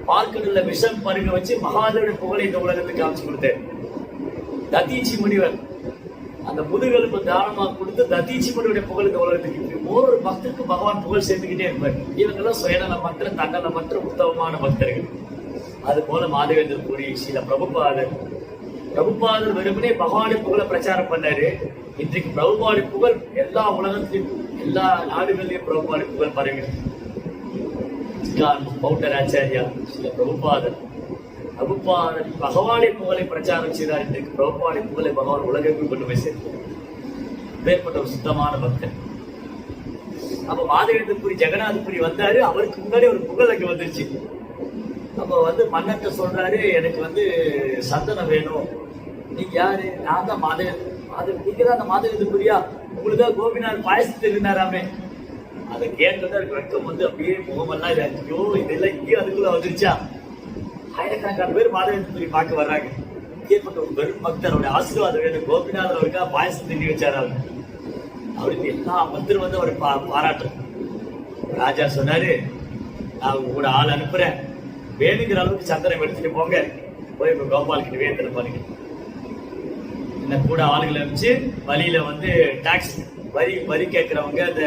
பார்க்கடல்ல விஷம் பருக வச்சு மகாதேவனுடைய புகழை இந்த உலகத்துக்கு காட்சி கொடுத்தாரு. ததீச்சி முனிவர் அந்த முதுகெலும்பு தானமா கொடுத்து ததீச்சி முனிவருடைய புகழ் இந்த உலகத்துக்கு. ஒரு பக்தருக்கு பகவான் புகழ் சேர்த்துக்கிட்டே இருப்பார். இவங்கெல்லாம் சுயநலமற்ற தன்னலமற்ற உத்தமமான பக்தர்கள். அது போல மாதவேந்தபுரி ஸ்ரீல பிரபுபாதர் வெறுமனே பகவானுடைய புகழை பிரச்சாரம் பண்ணாரு. இன்றைக்கு பிரபுபாடி புகழ் எல்லா உலகத்திலும் எல்லா நாடுகளிலும் பிரபுபாடி புகழ் பரவி. பௌட்டர் ஆச்சாரியா ஸ்ரீல பிரபுபாதர் பகவானுடைய புகழை பிரச்சாரம் செய்தார். இன்றைக்கு பிரபுபாடி புகழை பகவான் உலகத்தில் கொண்டு போய் சேர்த்தார். மேற்பட்ட ஒரு சுத்தமான பக்தர். அப்ப மாதவேந்தபுரி ஜெகநாதபுரி வந்தாரு. அவருக்கு முன்னாடி ஒரு புகழ் அங்க வந்துருச்சு. அப்ப வந்து மன்னர்கிட்ட சொல்றாரு, எனக்கு வந்து சந்தனம் வேணும். நீங்க யாரு? நான் தான் நீங்க தான் அந்த மாதவேந்தபுரியா? உங்களுக்கு தான் கோபிநாத் பாயசத்தில் இருந்தாராமே. அதை கேட்டதா வெக்கம் வந்து அப்படியே முகமெல்லாம் ஐயோ இதெல்லாம் இங்கேயும் அதுக்குள்ள வந்துருச்சா? ஆயிரக்கணக்கான பேர் மாதவேந்தபுரி பார்க்க வர்றாங்க. ஏற்பட்ட ஒரு பெரும் பக்தருடைய ஆசீர்வாதம் வேணும். கோபிநாதர் அவருக்கா பாயசம் திண்டி வச்சாரு. அவருக்கு எல்லா பக்தரும் வந்து அவரை பாராட்டு. ராஜா சொன்னாரு, நான் உங்க கூட ஆள் அனுப்புறேன், வேணுங்கிற அளவுக்கு சந்தனம் எடுத்துட்டு போங்க, போய் இப்ப கோபாலுக்கு நிவேதனம் பண்ணுங்க. என்ன கூட ஆளுகளை வச்சு வழியில வந்து டாக்ஸ் வரி கேட்கிறவங்க, அந்த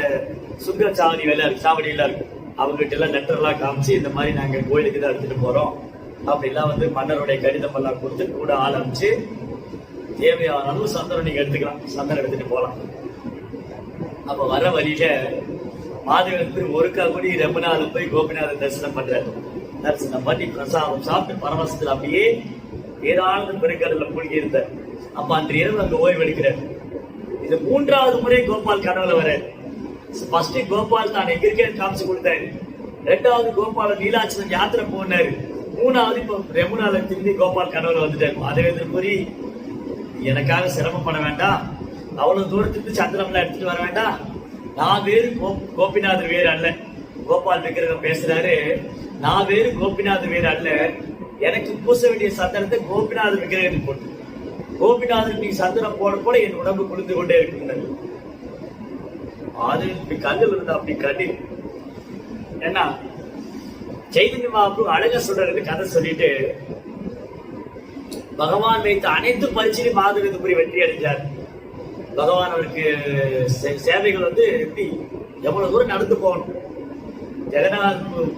சுங்க சாவடி எல்லாம் இருக்கு, அவங்ககிட்ட எல்லாம் லெட்டர் எல்லாம் காமிச்சு இந்த மாதிரி நாங்க கோயிலுக்கு தான் எடுத்துட்டு போறோம் அப்படிலாம் வந்து மன்னருடைய கடிதம் எல்லாம் கொடுத்து கூட ஆள் அமைச்சு தேவையான அளவு சந்தனம் நீங்க எடுத்துக்கலாம், சந்தனம் எடுத்துட்டு போகலாம். அப்ப வர வழியில மாதவேந்தர் ஒருக்கா கூடி ரொம்ப நாள் போய் கோபிநாதன் தரிசனம் பண்றாரு. தரிசனம் பண்ணி பிரசாதம் சாப்பிட்டு பரவசத்துல அப்படியே ஏராளம் பெருங்கடல்ல மூழ்கி இருந்தார். அப்ப அன்று இரவு அங்க ஓய்வு எடுக்கிறார். இது 3வது முறை கோபால் கனவுல வர்றாரு. ஃபர்ஸ்ட் கோபால் தான் எங்க இருக்கேன்னு காமிச்சு கொடுத்தாரு. 2வது கோபால நீலாச்சலம் யாத்திரை போனாரு. 3வது இப்ப ரெமுனால திரும்பி கோபால் கனவுல வந்துட்டாரு. மாதவேந்தபுரி எனக்காக சிரமப்பட வேண்டாம், அவ்வளவு தூரத்துக்கு சந்திரம்லாம் எடுத்துட்டு வர வேண்டாம், நான் வேறு கோபிநாதர் வேறு அல்ல. கோபால் விக்கிரகம் பேசுறாரு, நான் வேறு கோபிநாதர் வேறு அல்ல, எனக்கு பூச வேண்டிய சந்தனத்தை கோபிநாதர் விக்கிரகத்துக்கு போட்டு, கோபிநாதர் நீ சந்தனம் போட என் உடம்பு குளிர்ந்து கொண்டே இருக்கு. அது கல்லில் இருந்தா அப்படி கண்ணில் ஏன்னா சைதன்ய மகாபிரபு அழகா சொல்றது கதை சொல்லிட்டு பகவான் வைத்த அனைத்து பரிசையும் மாதவேந்தபுரி வெற்றி அடைஞ்சார். பகவான் அவருக்கு சேவைகள் வந்து எப்படி எவ்வளவு தூரம் நடந்து போகணும்,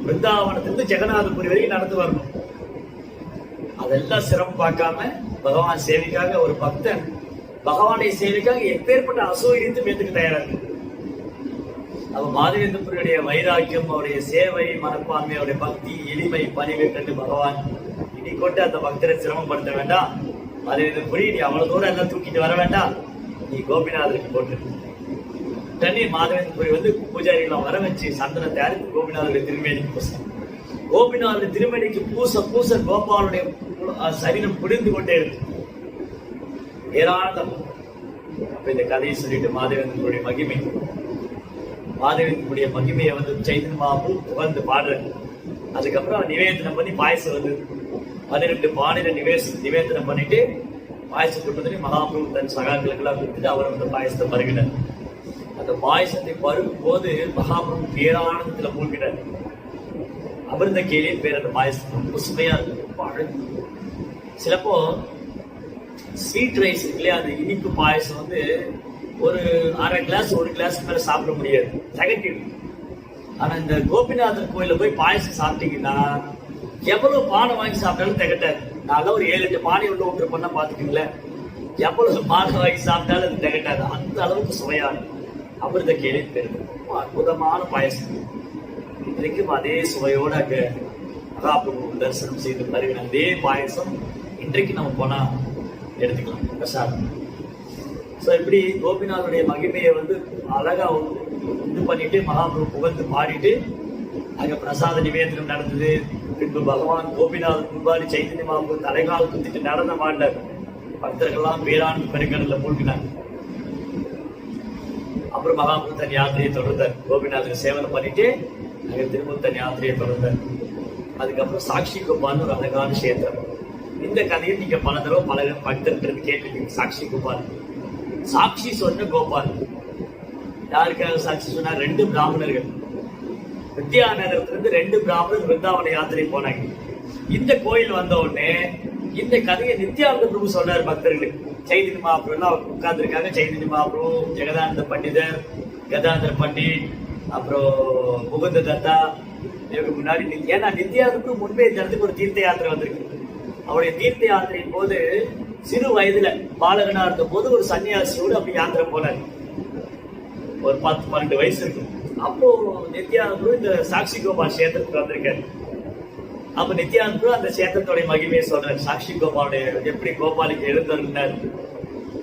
பிருந்தாவனத்திலிருந்து ஜெகநாதபுரி வரைக்கும் நடந்து வரணும், அதெல்லாம் சிரமம் பார்க்காம பகவான் சேவைக்காக ஒரு பக்தன் பகவானுடைய சேவைக்காக எப்பேற்பட்ட அசௌகரியத்தையும் ஏற்றுக்க தயாரா இருக்கு. அப்ப மாதவேந்தபுரியுடைய வைராக்கியம், அவருடைய சேவை மனப்பான்மை, அவருடைய பக்தி, எளிமை, பணிவை கண்டு பகவான் இனி கொண்டு அந்த பக்தரை சிரமப்படுத்த வேண்டாம், மாதவேந்தபுரி நீ அவ்வளவு தூரம் எல்லாம் தூக்கிட்டு வர வேண்டாம், நீ கோபிநாதருக்கு போட்டு தண்ணி. மாதவேந்தபுரி வந்து பூஜாரிகளை வர வச்சு சந்தன தயாரித்து கோபிநாதருடைய திருமேனிக்கு பூச, கோபிநாதருடைய திருமேனிக்கு பூச கோபாலுடைய சரீரம் புரிந்து கொண்டே இருக்கு. ஏராளம். அப்ப இந்த கதையை சொல்லிட்டு மாதவேந்தபுரியுடைய மகிமையை வந்து சைதன்ய மகாபிரபு புகழ்ந்து பாடுற. அதுக்கப்புறம் நிவேதனம் பண்ணி பாயசம் வந்து 12 பானையில நிவேதனம் பண்ணிட்டு பாயசம் கொடுத்து மகாபிரபு தன் சகாக்களுக்கு எல்லாம் கொடுத்துட்டு அவர் வந்து பாயசத்தை பருகினார். அந்த பாயசத்தை பருகும் போது மகாபிரபு பேரானந்தத்துல மூழ்கினார். அமிர்த கேலியின் பேர் அந்த பாயசம் ரொம்ப சுமையா இருக்கு. சிலப்போ ஸ்வீட் ரைஸ் இருக்கு இல்லையா, அந்த இனிப்பு பாயசம் வந்து ஒரு அரை கிளாஸ் ஒரு கிளாஸ் மேல சாப்பிட முடியாது, திகட்டிடும். ஆனா இந்த கோபிநாதர் கோயில போய் பாயசம் சாப்பிட்டீங்கன்னா எவ்வளவு பானை வாங்கி சாப்பிட்டாலும் திகட்டாது. நான் ஒரு 7-8 பானை உள்ள விட்டு பண்ணா பாத்துக்கீங்களேன், எவ்வளவு பானை வாங்கி சாப்பிட்டாலும் அது திகட்டாது. அந்த அளவுக்கு சுவையான அமிர்த கேள்வி பெருது, அற்புதமான பாயசம். இன்றைக்கும் அதே சுவையோட அங்க மகாபிரபு தரிசனம் செய்து வருகிற அதே பாயசம் இன்றைக்கு நம்ம போனா எடுத்துக்கலாம் பிரசாதம். ஸோ இப்படி கோபிநாதனுடைய மகிமையை வந்து அழகா இது பண்ணிட்டு மகாபிரபு புகழ்ந்து பாடிட்டு அங்க பிரசாத நிவேதனம் நடந்தது. பின்பு பகவான் கோபிநாதன் முன்பாடி சைத்தன்ய மகாபிரபு தலைகால் குத்திட்டு நடந்த மாட்டார். பக்தர்கள்லாம் பேரான் பெருங்கடல்ல மூழ்கினார். அப்புறம் மகாபிரபு தன் யாத்திரையை தொடர்ந்தார். கோபிநாதன் சேவனை பண்ணிட்டு அங்க திரும்ப தன் யாத்திரையை தொடர்ந்தார். அதுக்கப்புறம் சாட்சி கோபால்னு ஒரு அழகான கஷேத்திரம். இந்த கதையை நீங்க பல தடவை பல பக்தர்கள் கேட்டிருக்கீங்க. சாட்சி கோபால், சாட்சி சொன்ன கோபால் யாருக்காக சாட்சி சொன்னார்? 2 பிராமணர்கள் வித்யாநகரத்திலிருந்து 2 பிராமணர் விருந்தாவன யாத்திரை போனாங்க. இந்த கோயில் வந்த உடனே இந்த கதையை நித்யானந்த பிரபு சொன்னார் பக்தர்களுக்கு. சைதன்ய மகாபிரபு எல்லாம் உட்கார்ந்து இருக்காங்க. சைதன்ய மகாபிரபு, ஜெகதானந்த பண்டிதர், கதாந்தர் பண்டிட், அப்புறம் முகுந்த தத்தா இவருக்கு முன்னாடி. ஏன்னா நித்யானந்தருக்கு முன்பே இந்த இடத்துக்கு ஒரு தீர்த்த யாத்திரை வந்திருக்கு. அவருடைய தீர்த்த யாத்திரையின் போது சிறு வயதுல பாலகனா இருந்த போது ஒரு சன்னியாசியோடு அப்படி யாத்திரை போனார். ஒரு 10-12 வயசு இருக்கு. அப்போ நித்யானந்தரும் இந்த சாட்சி கோபால் கஷேத்திரத்துக்கு வந்திருக்காரு. அப்ப நித்யானந்தரும் அந்த கஷேத்திரத்தோடைய மகிமையை சொல்றாரு. சாட்சி கோபாலுடைய எப்படி கோபாலுக்கு எழுந்தருளினார்.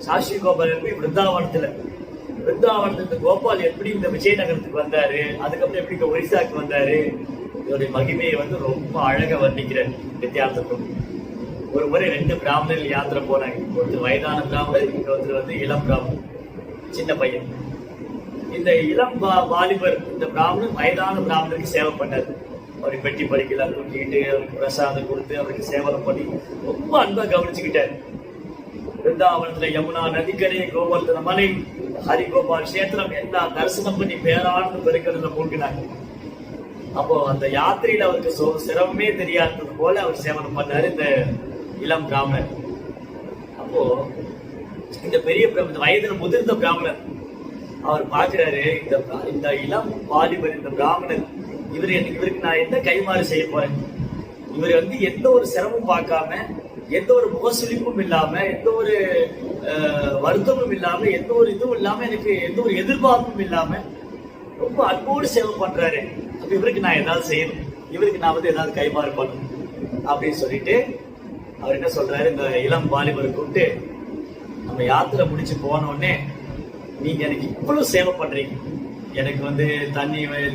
சாட்சி கோபால் எப்படி விருந்தாவனத்துல கோபால் எப்படி இந்த விஜயநகரத்துக்கு வந்தாரு, அதுக்கப்புறம் எப்படி இங்க ஒரிசாக்கு வந்தாரு, இதோடைய மகிமையை வந்து ரொம்ப அழகா வர்ணிக்கிறார் நித்யானந்தரும். ஒரு முறை 2 பிராமணர்கள் யாத்திரை போனாங்க. ஒருத்தர் வயதான பிராமணர், இன்னொருத்தர் வந்து இளம் பிராமணர், சின்ன பையன். இந்த இளம் வாலிபர் இந்த பிராமணர் வயதான பிராமணருக்கு சேவை பண்ணார். அவருக்கு பெட்டி பறிக்கலாம் தூக்கிக்கிட்டு அவருக்கு பிரசாதம் கொடுத்து அவருக்கு சேவனம் பண்ணி ரொம்ப அன்பா கவனிச்சுக்கிட்டார். பிருந்தாவனத்துல யமுனா நதிக்கரை, கோவர்த்தன மலை, ஹரிகோபால் கஷேத்திரம் எல்லாம் தரிசனம் பண்ணி பேராண்டு பெருக்கிறதுல மூழ்கினாங்க. அப்போ அந்த யாத்திரையில அவருக்கு சிரமமே தெரியாதது போல அவர் சேவனம் பண்ணாரு இந்த இளம் பிராமணர். அப்போ இந்த பெரிய இந்த வயதுல முதிர்ந்த பிராமணர் அவர் பாக்குறாரு, இந்த இளம் வாலிபர், இந்த பிராமணர், இவருக்கு நான் என்ன கைமாறு செய்ய போறேன்? இவர் வந்து எந்த ஒரு சிரமம் பார்க்காம, எந்த ஒரு முகசுளிப்பும் இல்லாம, எந்த ஒரு வருத்தமும் இல்லாம, எந்த ஒரு இதுவும் இல்லாம, எனக்கு எந்த ஒரு எதிர்பார்ப்பும் இல்லாம ரொம்ப அன்போடு சேவை பண்றாரு. அப்ப இவருக்கு நான் ஏதாவது செய்யணும், இவருக்கு நான் வந்து ஏதாவது கைமாறு பண்ணணும் அப்படின்னு சொல்லிட்டு அவர் என்ன சொல்றாரு, இந்த இளம் வாலிபரை கூப்பிட்டு, நம்ம யாத்திரை முடிச்சு போன உடனே நீங்க எனக்கு இவ்வளவு சேவை பண்றீங்க, எனக்கு வந்து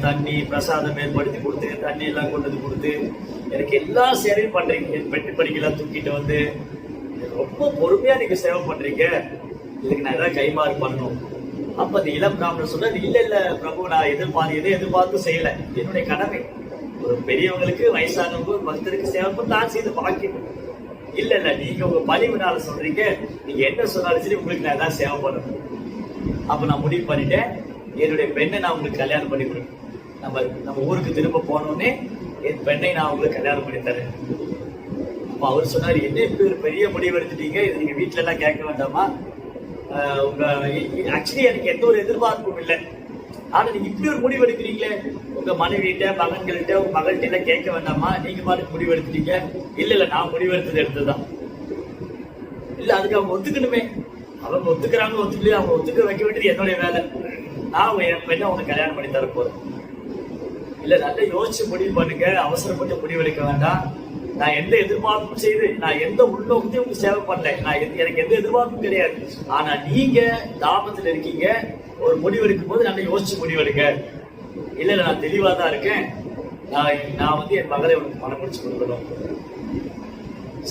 தண்ணி பிரசாதம் ஏற்படுத்தி கொடுத்து, தண்ணி எல்லாம் கொண்டு வந்து கொடுத்து, எனக்கு எல்லா சேவையும் பண்றீங்க, பெட்டி படிக்கலாம் தூக்கிட்டு வந்து ரொம்ப பொறுமையா நீங்க சேவை பண்றீங்க, இதுக்கு நான் ஏதாவது கைமாறு பண்ணணும். அப்ப அந்த இளம் பிராமணர் சொல்றாரு, இல்ல பிரபு, நான் எதிர்பார்த்து செய்யல, என்னுடைய கடமை. ஒரு பெரியவங்களுக்கு, வயசானவங்க, பக்தருக்கு சேவை பண்ண நான் செய்து பாக்கணும். இல்ல நீங்க உங்க பணிவுனால சொல்றீங்க, நீங்க என்ன சொன்னாலும் சரி உங்களுக்கு நான் ஏதாவது சேவை பண்ணணும். அப்ப நான் முடிவு பண்ணிட்டேன், என்னுடைய பெண்ணை நான் உங்களுக்கு கல்யாணம் பண்ணி கொடுப்பேன். நம்ம ஊருக்கு திரும்ப போனோடனே என் பெண்ணை நான் உங்களுக்கு கல்யாணம் பண்ணி தரேன். அப்ப அவர் சொன்னாரு, என்ன இப்படி ஒரு பெரிய முடிவு எடுத்துட்டீங்க, இது நீங்க வீட்டுல எல்லாம் கேட்க வேண்டாமா? ஆக்சுவலி எனக்கு எந்த ஒரு எதிர்பார்ப்பும் இல்லை, ஆனா நீங்க இப்படி ஒரு முடிவு எடுக்கிறீங்களே, உங்க மனைவிட்ட, மகன்கள்கிட்ட, உங்க மகள்கிட்ட எல்லாம் கேட்க வேண்டாமா? நீங்க மாதிரி முடிவு எடுத்துட்டீங்க. இல்ல நான் முடிவு எடுத்ததுதான். இல்ல அதுக்கு அவங்க ஒத்துக்கணுமே, அவங்க ஒத்துக்கிறாங்க ஒத்துக்கலையே, அவங்க ஒத்துக்க வைக்க வேண்டியது என்னுடைய வேலை. நான் என் பெண்ணை உனக்கு கல்யாணம் பண்ணி தர போறேன். இல்ல நல்லா யோசிச்சு முடிவு பண்ணுங்க, அவசரப்பட்டு முடிவு எடுக்க வேண்டாம். நான் எந்த எதிர்பார்ப்பும் செய்து, நான் எந்த உள்நோக்கத்தையும் உங்களுக்கு சேவை பண்ணல, எனக்கு எந்த எதிர்பார்ப்பும் கிடையாது. ஆனா நீங்க தாபத்துல இருக்கீங்க, ஒரு முடிவு எடுக்கும் போது நல்லா யோசிச்சு முடிவெடுங்க. இல்ல நான் தெளிவா தான் இருக்கேன், நான் வந்து என் மகளை உனக்கு பணம் முடிச்சு கொடுக்கணும்.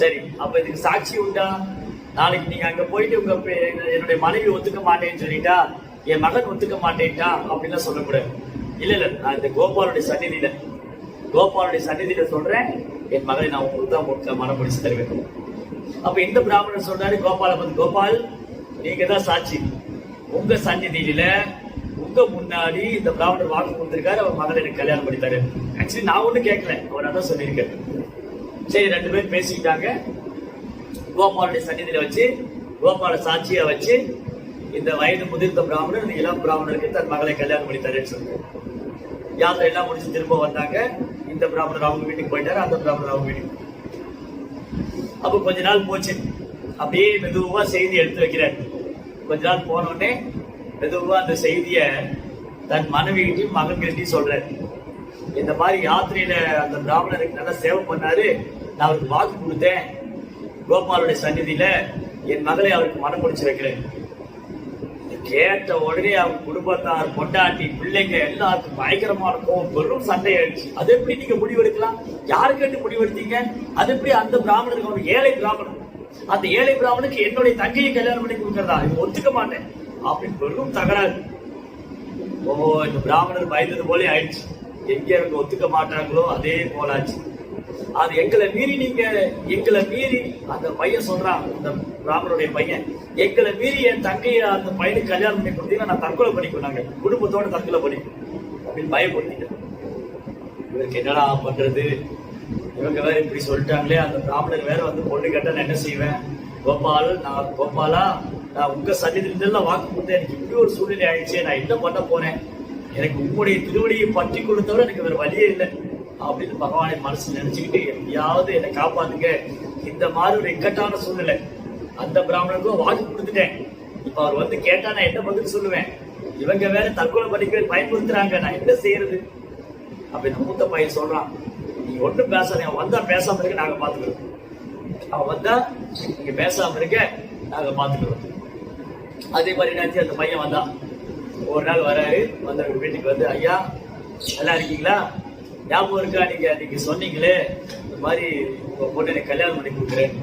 சரி, அப்ப இதுக்கு சாட்சி உண்டா? நாளைக்கு நீங்க அங்க போயிட்டு என்னுடைய மனைவி ஒத்துக்க மாட்டேன்னு சொல்லிட்டா, என் மகன் ஒத்துக்க மாட்டேன்ட்டா அப்படின்லாம் சொல்லக்கூடாது. இல்ல நான் இந்த கோபாலுடைய சந்நிதியில சொல்றேன், என் மகளை நான் உங்களுக்கு தான் மனம் முடிச்சு தருவேன். அப்ப இந்த பிராமணர் சொல்றாரு கோபாலை பத்தி, கோபால் நீங்க தான் சாட்சி, உங்க சந்நிதியில உங்க முன்னாடி இந்த பிராமணர் வாக்கு கொடுத்திருக்காரு, அவர் மகளை எனக்கு கல்யாணம் பண்ணி தரு. ஆக்சுவலி நான் ஒண்ணு கேட்கல, அவர் அதான் சொல்லியிருக்காரு. சரி, 2 பேரும் பேசிக்கிட்டாங்க. கோபாலுடைய சந்நிதியில வச்சு, கோபால சாட்சியா வச்சு இந்த வயது முதிர்ந்த பிராமணர் இந்த இளம் பிராமணருக்கு தன் மகளை கல்யாணம் பண்ணி தரேன்னு சொல்லிட்டு யாத்திரை எல்லாம் முடிச்சு திரும்ப வந்தாங்க. இந்த பிராமணர் அவங்க வீட்டுக்கு போயிட்டாரு, அந்த பிராமணர் அவங்க வீட்டுக்கு. அப்ப கொஞ்ச நாள் போச்சு, அப்படியே மெதுவா செய்தி எடுத்து வைக்கிறார். கொஞ்ச நாள் போனோடனே மெதுவா அந்த செய்திய தன் மனைவிகிட்டையும் மகன்கிட்டையும் சொல்றாரு. இந்த மாதிரி யாத்திரையில அந்த பிராமணருக்கு நல்லா சேவை பண்ணாரு, நான் அவருக்கு வாக்கு கொடுத்தேன், கோபாலுடைய சந்நிதியில என் மகளை அவருக்கு மனம் முடிச்சு வைக்கிறேன். கேட்ட உடனே அவங்க குடும்பத்தார், பொண்டாட்டி, பிள்ளைங்க எல்லாருக்கும் பயங்கரமா இருக்கும், பெரும் சண்டை ஆயிடுச்சு. அது எப்படி நீங்க முடிவெடுக்கலாம்? யாரு கேட்டு முடிவெடுத்தீங்க? அது எப்படி அந்த பிராமணருக்கு, ஒரு ஏழை பிராமணன், அந்த ஏழை பிராமணனுக்கு என்னுடைய தங்கையை கல்யாணம் பண்ணி கொடுக்கறதா? இது ஒத்துக்க மாட்டேன் அப்படின்னு பெரும் தகராறு. இந்த பிராமணர் பயந்தது போலே ஆயிடுச்சு. எங்க அவங்க ஒத்துக்க மாட்டாங்களோ அதே போலாச்சு. அது எங்களை மீறி அந்த பையன் சொல்றான், அந்த பிராமணருடைய பையன், எங்களை மீறி என் தங்கைய அந்த பையனுக்கு கல்யாணம் பண்ணி கொடுத்தீங்கன்னா நான் தற்கொலை பண்ணிக்குவாங்க, குடும்பத்தோட தற்கொலை பண்ணிக்கும் அப்படின்னு பயப்படுத்திட்டேன். இவருக்கு என்னடா பண்றது? இவங்க வேற இப்படி சொல்லிட்டாங்களே. அந்த பிராமணர் வேற வந்து பொண்ணு கேட்டா நான் என்ன செய்வேன்? கோபாலா, நான் உங்க சன்னிதிலாம் வாக்கு கொடுத்தேன், எனக்கு இப்படி ஒரு சூழ்நிலை ஆயிடுச்சு, நான் என்ன பண்ண போறேன்? எனக்கு உங்களுடைய திருவடியை பற்றி கொடுத்தவரை எனக்கு வேற வழியே இல்லை அப்படின்னு பகவானை மனசு நினைச்சுக்கிட்டு எப்படியாவது என்னை காப்பாத்துங்க, இந்த மாதிரி ஒரு இக்கட்டான சூழ்நிலை. அந்த பிராமணருக்கும் வாக்கு கொடுத்துட்டேன், இப்ப அவர் வந்து கேட்டா நான் என்ன பதில் சொல்லுவேன்? இவங்க வேற தற்கொலை பண்ணிக்க பயன்படுத்துறாங்க, நான் என்ன செய்யறது? அப்படின்னு மூத்த பையன் சொல்றான், நீ ஒன்றும் பேசாத, அவன் வந்தா பேசாம இருக்க, நாங்க பாத்துக்கிறோம். அவன் வந்தா நீங்க பேசாம இருக்க, நாங்க பாத்துக்கிறோம். அதே மாதிரி நினைச்சு அந்த பையன் வந்தான். ஒரு நாள் வராரு, வந்து வீட்டுக்கு வந்து, ஐயா நல்லா இருக்கீங்களா? ஞாபகம் இருக்கா நீங்க சொன்னீங்களே இந்த மாதிரி உங்க பொண்ணு எனக்கு கல்யாணம் பண்ணி கொடுக்குறேன்.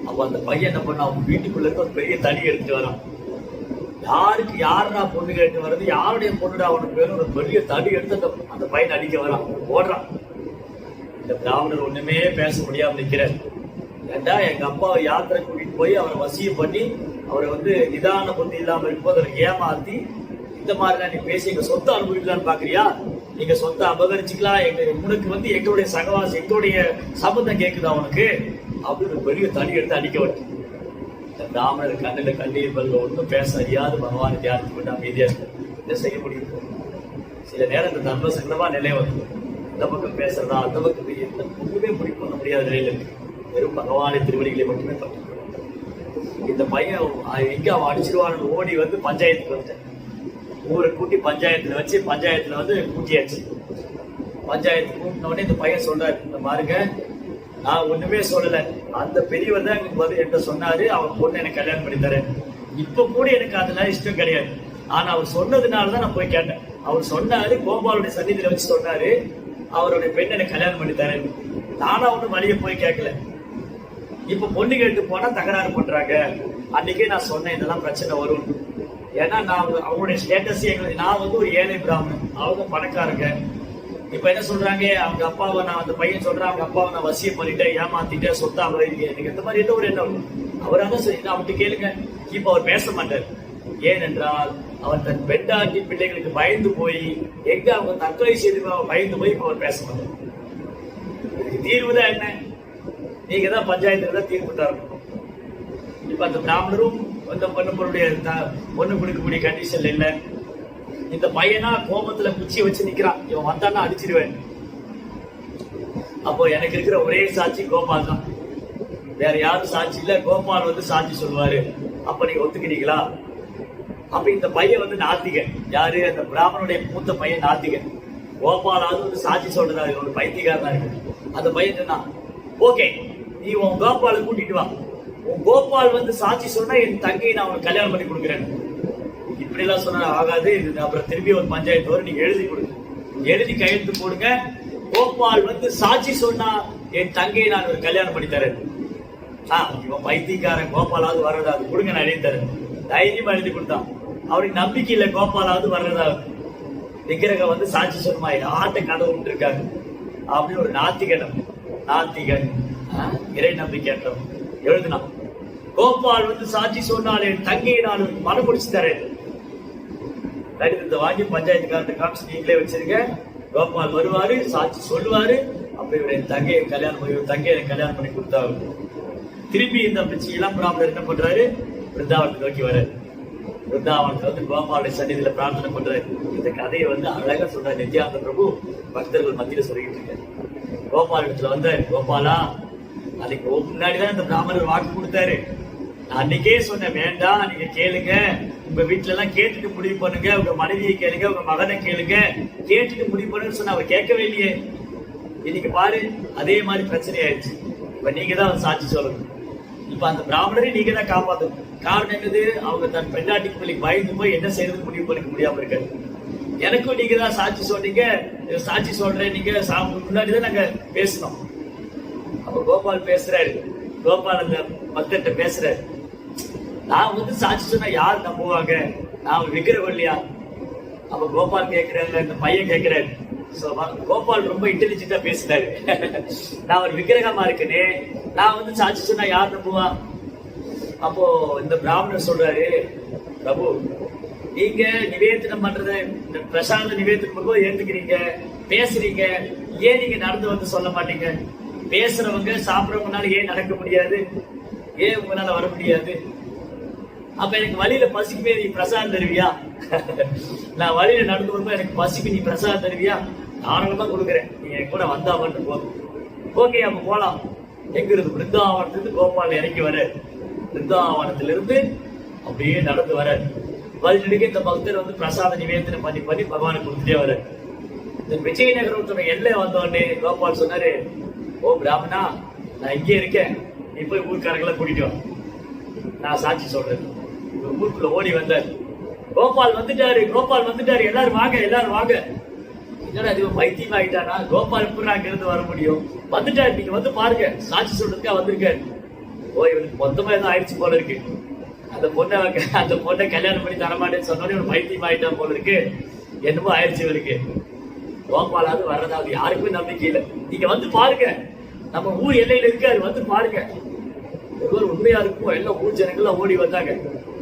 அப்ப அந்த பையன் என்ன பண்ண, அவங்க வீட்டுக்குள்ள இருக்க ஒரு பெரிய தடி எடுத்துட்டு வரான். யாருடா பொண்ணு கேட்டு வர்றது, யாருடைய பொண்ணுடா அவனுக்கு வேணும், ஒரு பெரிய தடி எடுத்து அந்த பையன் அடிக்க வரான், ஓடுறான். இந்த பிராமணர் ஒண்ணுமே பேச முடியாம நிக்கிறார். ஏண்டா, எங்க அப்பாவை யாத்திரை கூட்டிட்டு போய் அவரை வசியம் பண்ணி அவரை வந்து நிதான புத்தி இல்லாம இருக்கும்போது அவரை ஏமாத்தி இந்த மாதிரிலாம் நீ பேசி எங்க சொத்தை அனுபவிக்கலான்னு பாக்குறியா? நீங்க சொத்தை அபகரிச்சுக்கலாம், உனக்கு வந்து எங்களுடைய சகவாசி, எங்களுடைய சபதம் கேட்குதா உனக்கு அப்படின்னு பெரிய தடி எடுத்து அடிக்க விட்டு இந்த பிராமணர் கண்ணில் கண்ணீர் பல்ல ஒன்றும் பேச அறியாது பகவானை தியானித்து விட்டு அமைதியா இருக்கு. என்ன செய்ய முடியும்? சில நேரம் இந்த தர்ம சங்கடமா நிலை வந்து இந்த பக்கம் பேசுறதா அந்த பக்கம் ஒன்றுமே பிடிக்க முடியாத நிலையில இருக்கு. வெறும் பகவானை திருவடிகளை மட்டுமே பற்றி இந்த பையன் எங்க அவன் அடிச்சிருவான்னு ஓடி வந்து பஞ்சாயத்துக்கு வந்தேன். ஊரை கூட்டி பஞ்சாயத்துல வச்சு பஞ்சாயத்துல வந்து கூட்டியாச்சு. பஞ்சாயத்து கூட்டின உடனே இந்த பையன் சொல்றாரு, இந்த பாருங்க நான் ஒண்ணுமே சொல்லல, அந்த பெரியவர் தான் எனக்கு வந்து என்கிட்ட சொன்னாரு, அவன் பொண்ணு எனக்கு கல்யாணம் பண்ணி தரேன். இப்ப கூட எனக்கு அதனால இஷ்டம் கிடையாது. ஆனா அவர் சொன்னதுனாலதான் நான் போய் கேட்டேன். அவர் சொன்னாரு, கோபாலுடைய சன்னிதியில வச்சு சொன்னாரு, அவருடைய பெண் எனக்கு கல்யாணம் பண்ணி தரேன். நானா ஒன்னும் வழிய போய் கேட்கல. இப்ப பொண்ணு கேட்டு போனா தகராறு பண்றாங்க. அன்னைக்கே நான் சொன்னேன் இதெல்லாம் பிரச்சனை வரும். ஏன்னா நான் அவங்களுடைய ஸ்டேட்டஸ், நான் வந்து ஒரு ஏழை பிராமணன், அவங்க பணக்காரங்க. இப்ப என்ன சொல்றாங்க, அவங்க அப்பாவை நான், அந்த பையன் சொல்றான், அவங்க அப்பாவை நான் வசியம் பண்ணிட்டேன், ஏமாத்திட்டேன், சொத்தா அவருக்கு எனக்கு இந்த மாதிரி எந்த ஒரு எண்ணம். அவராக சரி அவர்கிட்ட கேளுங்க. இப்ப அவர் பேச மாட்டார். ஏனென்றால் அவர் தன் பெண்டாட்டி பிள்ளைகளுக்கு பயந்து போய் எங்க அவங்க தற்கொலை செய்து பயந்து போய் இப்ப அவர் பேச மாட்டார். தீர்வுதான் என்ன? நீங்க தான் பஞ்சாயத்துல தான் தீர்வு தரணும். இப்ப அந்த பிராமணரும் அந்த பொண்ணுடைய பொண்ணு கொடுக்கக்கூடிய கண்டிஷன்ல இல்ல. இந்த பையனா கோபத்துல குச்சியை வச்சு நிக்கிறான், இவன் வந்தான்னா அடிச்சிருவேன். அப்போ எனக்கு இருக்கிற ஒரே சாட்சி கோபால் தான், வேற யாரும் சாட்சி இல்ல. கோபால் வந்து சாட்சி சொல்லுவாரு. அப்ப நீங்க ஒத்துக்கிறீங்களா? அப்ப இந்த பையன் வந்து நாத்திகன். யாரு? அந்த பிராமணனுடைய மூத்த பையன் நாத்திகன். கோபாலாவது வந்து சாட்சி சொல்றதா ஒரு பைத்தியக்காரனா இருக்கு. அந்த பையன் சொன்னா, ஓகே நீ உன் கோபாலை கூட்டிட்டு வா, உன் கோபால் வந்து சாட்சி சொன்னா என் தங்கையை நான் உனக்கு கல்யாணம் பண்ணி கொடுக்குறேன். இப்படி எல்லாம் சொன்னா ஆகாது. அப்புறம் திரும்பி ஒரு பஞ்சாயத்து வரும், நீங்க எழுதி கொடுங்க, எழுதி கையெழுத்து போடுங்க. கோபால் வந்து சாட்சி சொன்னா என் தங்கையை நான் ஒரு கல்யாணம் பண்ணி தரேன். இவன் பைத்தியக்காரன், கோபாலாவது வர்றதாவது கொடுங்க, நான் எழுதி தரேன். தைரியமா எழுதி கொடுத்தான். அவருக்கு நம்பிக்கை இல்லை கோபாலாவது வர்றதாவது. விக்கிரகம் வந்து சாட்சி சொன்னா ஆட்ட கதை விட்டு இருக்காங்க அப்படின்னு ஒரு நாத்திகன் இறை நம்பிக்கையற்றம் எழுதினான். கோபால் வந்து சாட்சி சொன்னால் என் தங்கையை நான் மனம் முடிச்சு தரேன். கடிதத்தை வாங்கி பஞ்சாயத்துக்காரத்தை காமிச்சு நீங்களே வச்சிருக்க. கோபால் வருவாரு, சாட்சி சொல்லுவாரு. அப்ப இவரை தங்கையை கல்யாணம் பண்ணி கொடுத்தாரு. திருப்பி இந்த இளம் பிராமணர் என்ன பண்றாரு? பிருந்தாவனத்தை நோக்கி வர்றாரு. பிருந்தாவனத்துல வந்து கோபாலுடைய சன்னிதியில பிரார்த்தனை பண்றாரு. இந்த கதையை வந்து அழகா சொல்றாரு நித்யானந்த பிரபு பக்தர்கள் மத்தியில சொல்லிட்டு இருக்காரு. கோபால் இடத்துல வந்தாரு. கோபாலா, அதுக்கு முன்னாடிதான் இந்த பிராமணர் வாக்கு கொடுத்தாரு. நான் அன்னைக்கே சொன்னேன், வேண்டாம் நீங்க கேளுங்க, உங்க வீட்டுல எல்லாம் கேட்டுட்டு முடிவு பண்ணுங்க, உங்க மனைவியை கேளுங்க, உங்க மகனை கேளுங்க, கேட்டுட்டு முடிவு பண்ணுன்னு சொன்ன. அவர் கேட்கவே இல்லையே. இன்னைக்கு பாரு, அதே மாதிரி பிரச்சனை ஆயிடுச்சு. இப்ப நீங்க தான் சாட்சி சொல்லணும். இப்ப அந்த பிராமணரை நீங்க தான் காப்பாத்தணும். காரணம் என்னது? அவங்க தன் பெண்டாட்டிக்கு பள்ளி பயந்து போய் என்ன செய்யறது முடிவு பண்ணிக்க முடியாம இருக்காரு. எனக்கும் நீங்க தான் சாட்சி சொன்னீங்க, சாட்சி சொல்றேன், நீங்க முன்னாடிதான் நாங்க பேசணும். அப்ப கோபால் பேசுறாரு. கோபால் அந்த பக்தர்கிட்ட பேசுறாரு, நான் வந்து சாட்சி சொன்னா யார் நம்புவாங்க? நான் விக்கிரகம் இல்லையா? அப்ப கோபால் கேட்கிறாரு, இந்த பையன் கேட்கிறாரு. கோபால் ரொம்ப இன்டெலிஜென்டா பேசுறாரு. நான் ஒரு விக்கிரகமா இருக்கனே, நான் வந்து சாட்சி சொன்னா யார் நம்புவா? அப்போ இந்த பிராமணர் சொல்றாரு, பிரபு நீங்க நிவேதனம் பண்றத, இந்த பிரசாந்த நிவேதனம் பண்ணும்போது ஏத்துக்கிறீங்க, பேசுறீங்க, ஏன் நீங்க நடந்து வந்து சொல்ல மாட்டீங்க? பேசுறவங்க சாப்பிடறவங்கனால ஏன் நடக்க முடியாது? ஏன் உங்களால வர முடியாது? அப்ப எனக்கு வழியில பசிக்குமே நீ பிரசாதம் தருவியா? நான் வழியில நடந்து வரும்போது எனக்கு பசிக்கு நீ பிரசாதம் தருவியா? நானும் தான் கொடுக்குறேன், நீங்க என் கூட வந்தா மட்டும் போதும். ஓகே, அப்ப போலாம். எங்க இருந்து? பிருந்தாவனத்திலிருந்து கோபால் இறங்கி வர. பிருந்தாவனத்திலிருந்து அப்படியே நடந்து வர. வழிநடுக்க இந்த பக்தர் வந்து பிரசாத நிவேதனம் பண்ணி பண்ணி பகவானுக்கு கொடுத்துட்டே வர. இந்த விஜயநகரத்தோட எல்லை வந்தோடனே கோபால் சொன்னாரு, ஓ பிராமணா, நான் இங்கே இருக்கேன், நீ போய் ஊர்க்காரங்களை கூட்டிட்டு வா, நான் சாட்சி சொல்றேன். ஊருக்குள்ள ஓடி வந்தார். கோபால் வந்துட்டாரு, கோபால் வந்துட்டாரு, எல்லாரும் வாங்க, எல்லாரும் வாங்க. என்னடா இது பைத்தியம் ஆகிட்டானா? கோபால் எப்படி அங்க இருந்து வர முடியும்? வந்துட்டாரு, நீங்க வந்து பாருங்க, சாட்சி சொல்றதுக்கா வந்திருக்காரு. ஓ, இவனுக்கு மொத்தமா எதுவும் ஆயிடுச்சு போல இருக்கு. அந்த பொண்ணை கல்யாணம் பண்ணி தரமாட்டேன்னு சொன்னோடனே இவன் பைத்தியம் ஆயிட்டான் போல இருக்கு, என்னமோ ஆயிடுச்சு இவருக்கு. கோபாலாவது வர்றதாவது யாருக்குமே நம்பிக்கை இல்லை. நீங்க வந்து பாருங்க, நம்ம ஊர் எல்லையில இருக்காரு, வந்து பாருங்க. ஒருவர் உண்மையா இருக்கும். எல்லாம் ஊர் ஜனங்கள்லாம் ஓடி வந்தாங்க.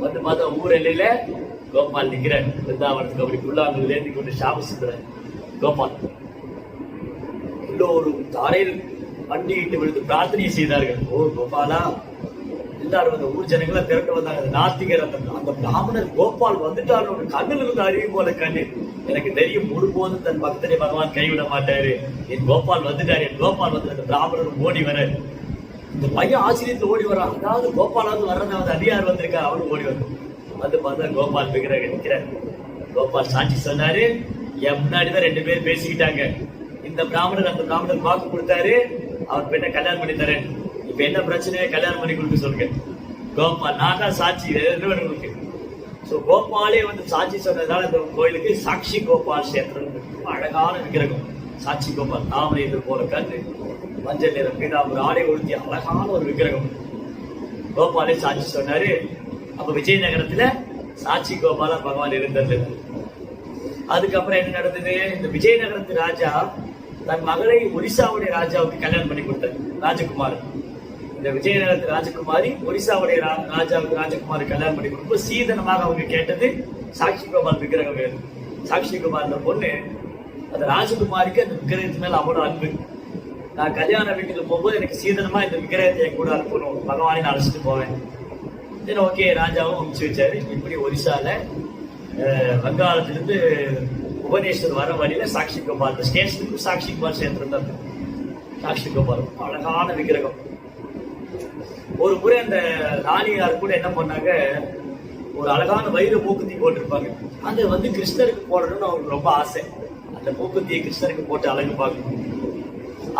வந்து பார்த்தா ஊர் எல்லையில கோபால் நிக்கிறார். பிருந்தாவனத்துக்கு அப்படி புல்லாங்குழல் ஏந்தி கொண்டு ஷாம சுந்தரர் கோபால் எல்லோரும் தாரையில் மண்டியிட்டு விழுந்து பிரார்த்தனை செய்தார்கள். ஓ கோபாலா, எல்லாரும் அந்த ஊர் ஜனங்களை திரண்டு வந்தாங்க. நாத்திகர் அந்த பிராமணர் கோபால் வந்துட்டார், ஒரு கண்ணில் இருந்து அறிவு போல கண்ணீர். எனக்கு தெரியும், ஒருபோதும் தன் பக்தனை பகவான் கைவிட மாட்டாரு. என் கோபால் வந்துட்டாரு, என் கோபால் வந்து அந்த பிராமணர் ஓடி வர. இந்த பையன் ஆச்சரியத்துல ஓடி வரான். அதாவது கோபாலாவது வர்றதாவது அடியார் வந்திருக்கா, அவனும் ஓடி வரும். வந்து பார்த்தா கோபால் விக்கிரகம் நிற்கிறார். கோபால் சாட்சி சொன்னாரு, என் முன்னாடிதான் 2 பேர் பேசிக்கிட்டாங்க. இந்த பிராமணர் அந்த பிராமணர் வாக்கு கொடுத்தாரு, அவர் பெண்ணை கல்யாணம் பண்ணி தரேன். இப்ப என்ன பிரச்சனையே கல்யாணம் பண்ணி கொடுக்க சொல்லுங்க. கோபால், நான் தான் சாட்சி. இருக்கு. கோபாலே வந்து சாட்சி சொன்னதால இந்த கோயிலுக்கு சாட்சி கோபால் கஷேத்திரம். அழகான விக்கிரகம் சாட்சி கோபால். தாமரை இது போல கண்ணு, மஞ்சள் நிறம், பீதாம்பரம் ஆடை உடுத்திய அழகான ஒரு விக்கிரகம். கோபாலே சாட்சி சொன்னாரு. அப்ப விஜயநகரத்துல சாட்சி கோபாலா பகவான் இருந்தது. அதுக்கப்புறம் என்ன நடந்தது? இந்த விஜயநகரத்து ராஜா தன் மகளை ஒரிசாவுடைய ராஜாவுக்கு கல்யாணம் பண்ணி கொடுத்தார், ராஜகுமார். இந்த விஜயநகரத்து ராஜகுமாரி ஒரிசாவுடைய ராஜாவுக்கு ராஜகுமாரி கல்யாணம் பண்ணி கொடுக்கும். சீதனமாக அவங்க கேட்டது சாட்சி கோபால் விக்கிரகம் வேணும். சாட்சி கோபால் அந்த பொண்ணு, அந்த ராஜகுமாரிக்கு அந்த விக்கிரகத்து மேல அவ்வளவு அன்பு. நான் கல்யாண வீட்டுக்கு போகும்போது எனக்கு சீதனமா இந்த விக்கிரகத்தை என் கூட அனுப்பணும், பகவானை நான் அழைச்சிட்டு போவேன். சரி, ஓகே, ராஜாவும் அனுப்பிச்சு வச்சாரு. இப்படி ஒரிசால வங்காளத்திலிருந்து புவனேஸ்வர் வர வழியில சாட்சி கோபால், இந்த ஸ்டேஷனுக்கு சாட்சி கோபால் சேர்ந்து தான். சாட்சி கோபால் அழகான விக்கிரகம். ஒரு முறை அந்த ராணியார் கூட என்ன பண்ணாங்க, ஒரு அழகான வைர மூக்குத்தி போட்டிருப்பாங்க. அது வந்து கிருஷ்ணருக்கு போடணும்னு அவங்களுக்கு ரொம்ப ஆசை. அந்த மூக்குத்தியை கிருஷ்ணருக்கு போட்டு அழகு பார்க்கணும்.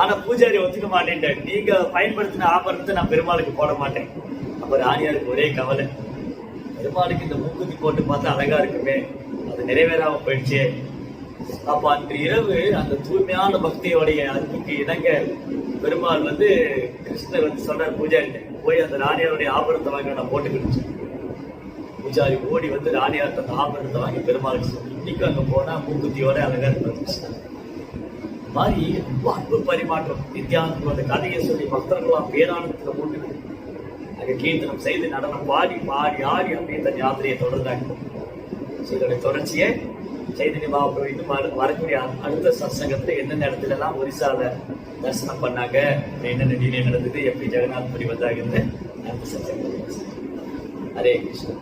ஆனா பூஜாரி ஒத்துக்க மாட்டேன்ட்டாரு. நீங்க பயன்படுத்தின ஆபரணத்தை நான் பெருமாளுக்கு போட மாட்டேன். அப்ப ராணியாருக்கு ஒரே கவலை, பெருமாளுக்கு இந்த மூக்குத்தி போட்டு பார்த்தா அழகா இருக்குமே, அது நிறைவேறாம போயிடுச்சே. அப்ப அன்று இரவு அந்த தூய்மையான பக்தியோடைய அன்புக்கு இணங்க பெருமாள் வந்து கிருஷ்ணர் வந்து சொல்றாரு பூஜாரி, போய் அந்த ராணியாருடைய ஆபரணத்தை வாங்கி நான் போட்டுக்கிடுச்சு. பூஜாரி ஓடி வந்து ராணியார் அந்த ஆபரணத்தை வாங்கி பெருமாளுக்கு சொல்லி, இன்னைக்கு அங்க போனா மூக்குத்தியோட அழகா இருந்துச்சு. மாதிரி ரொம்ப அன்பு பரிமாற்றம். நித்யானந்தம் அந்த கதையை சொல்லி பக்தர்களாம் பேரானந்தத்துல போட்டு அங்க கீர்த்தனம் செய்து நடனம் பாடி பாடி ஆடி அப்படியே தன் யாத்திரையை தொடர்ந்தாங்க. இதோட தொடர்ச்சியை சைதன்ய மகாபிரபு இன்னும் வரக்கூடிய அடுத்த சத்சங்கத்துல எந்தெந்த இடத்துல எல்லாம் ஒரிசால தரிசனம் பண்ணாங்க, என்னென்ன நீரே நடந்தது, எப்படி ஜெகநாத் புரி வந்தாங்க அடுத்த சத்சங்கம். ஹரே கிருஷ்ணா.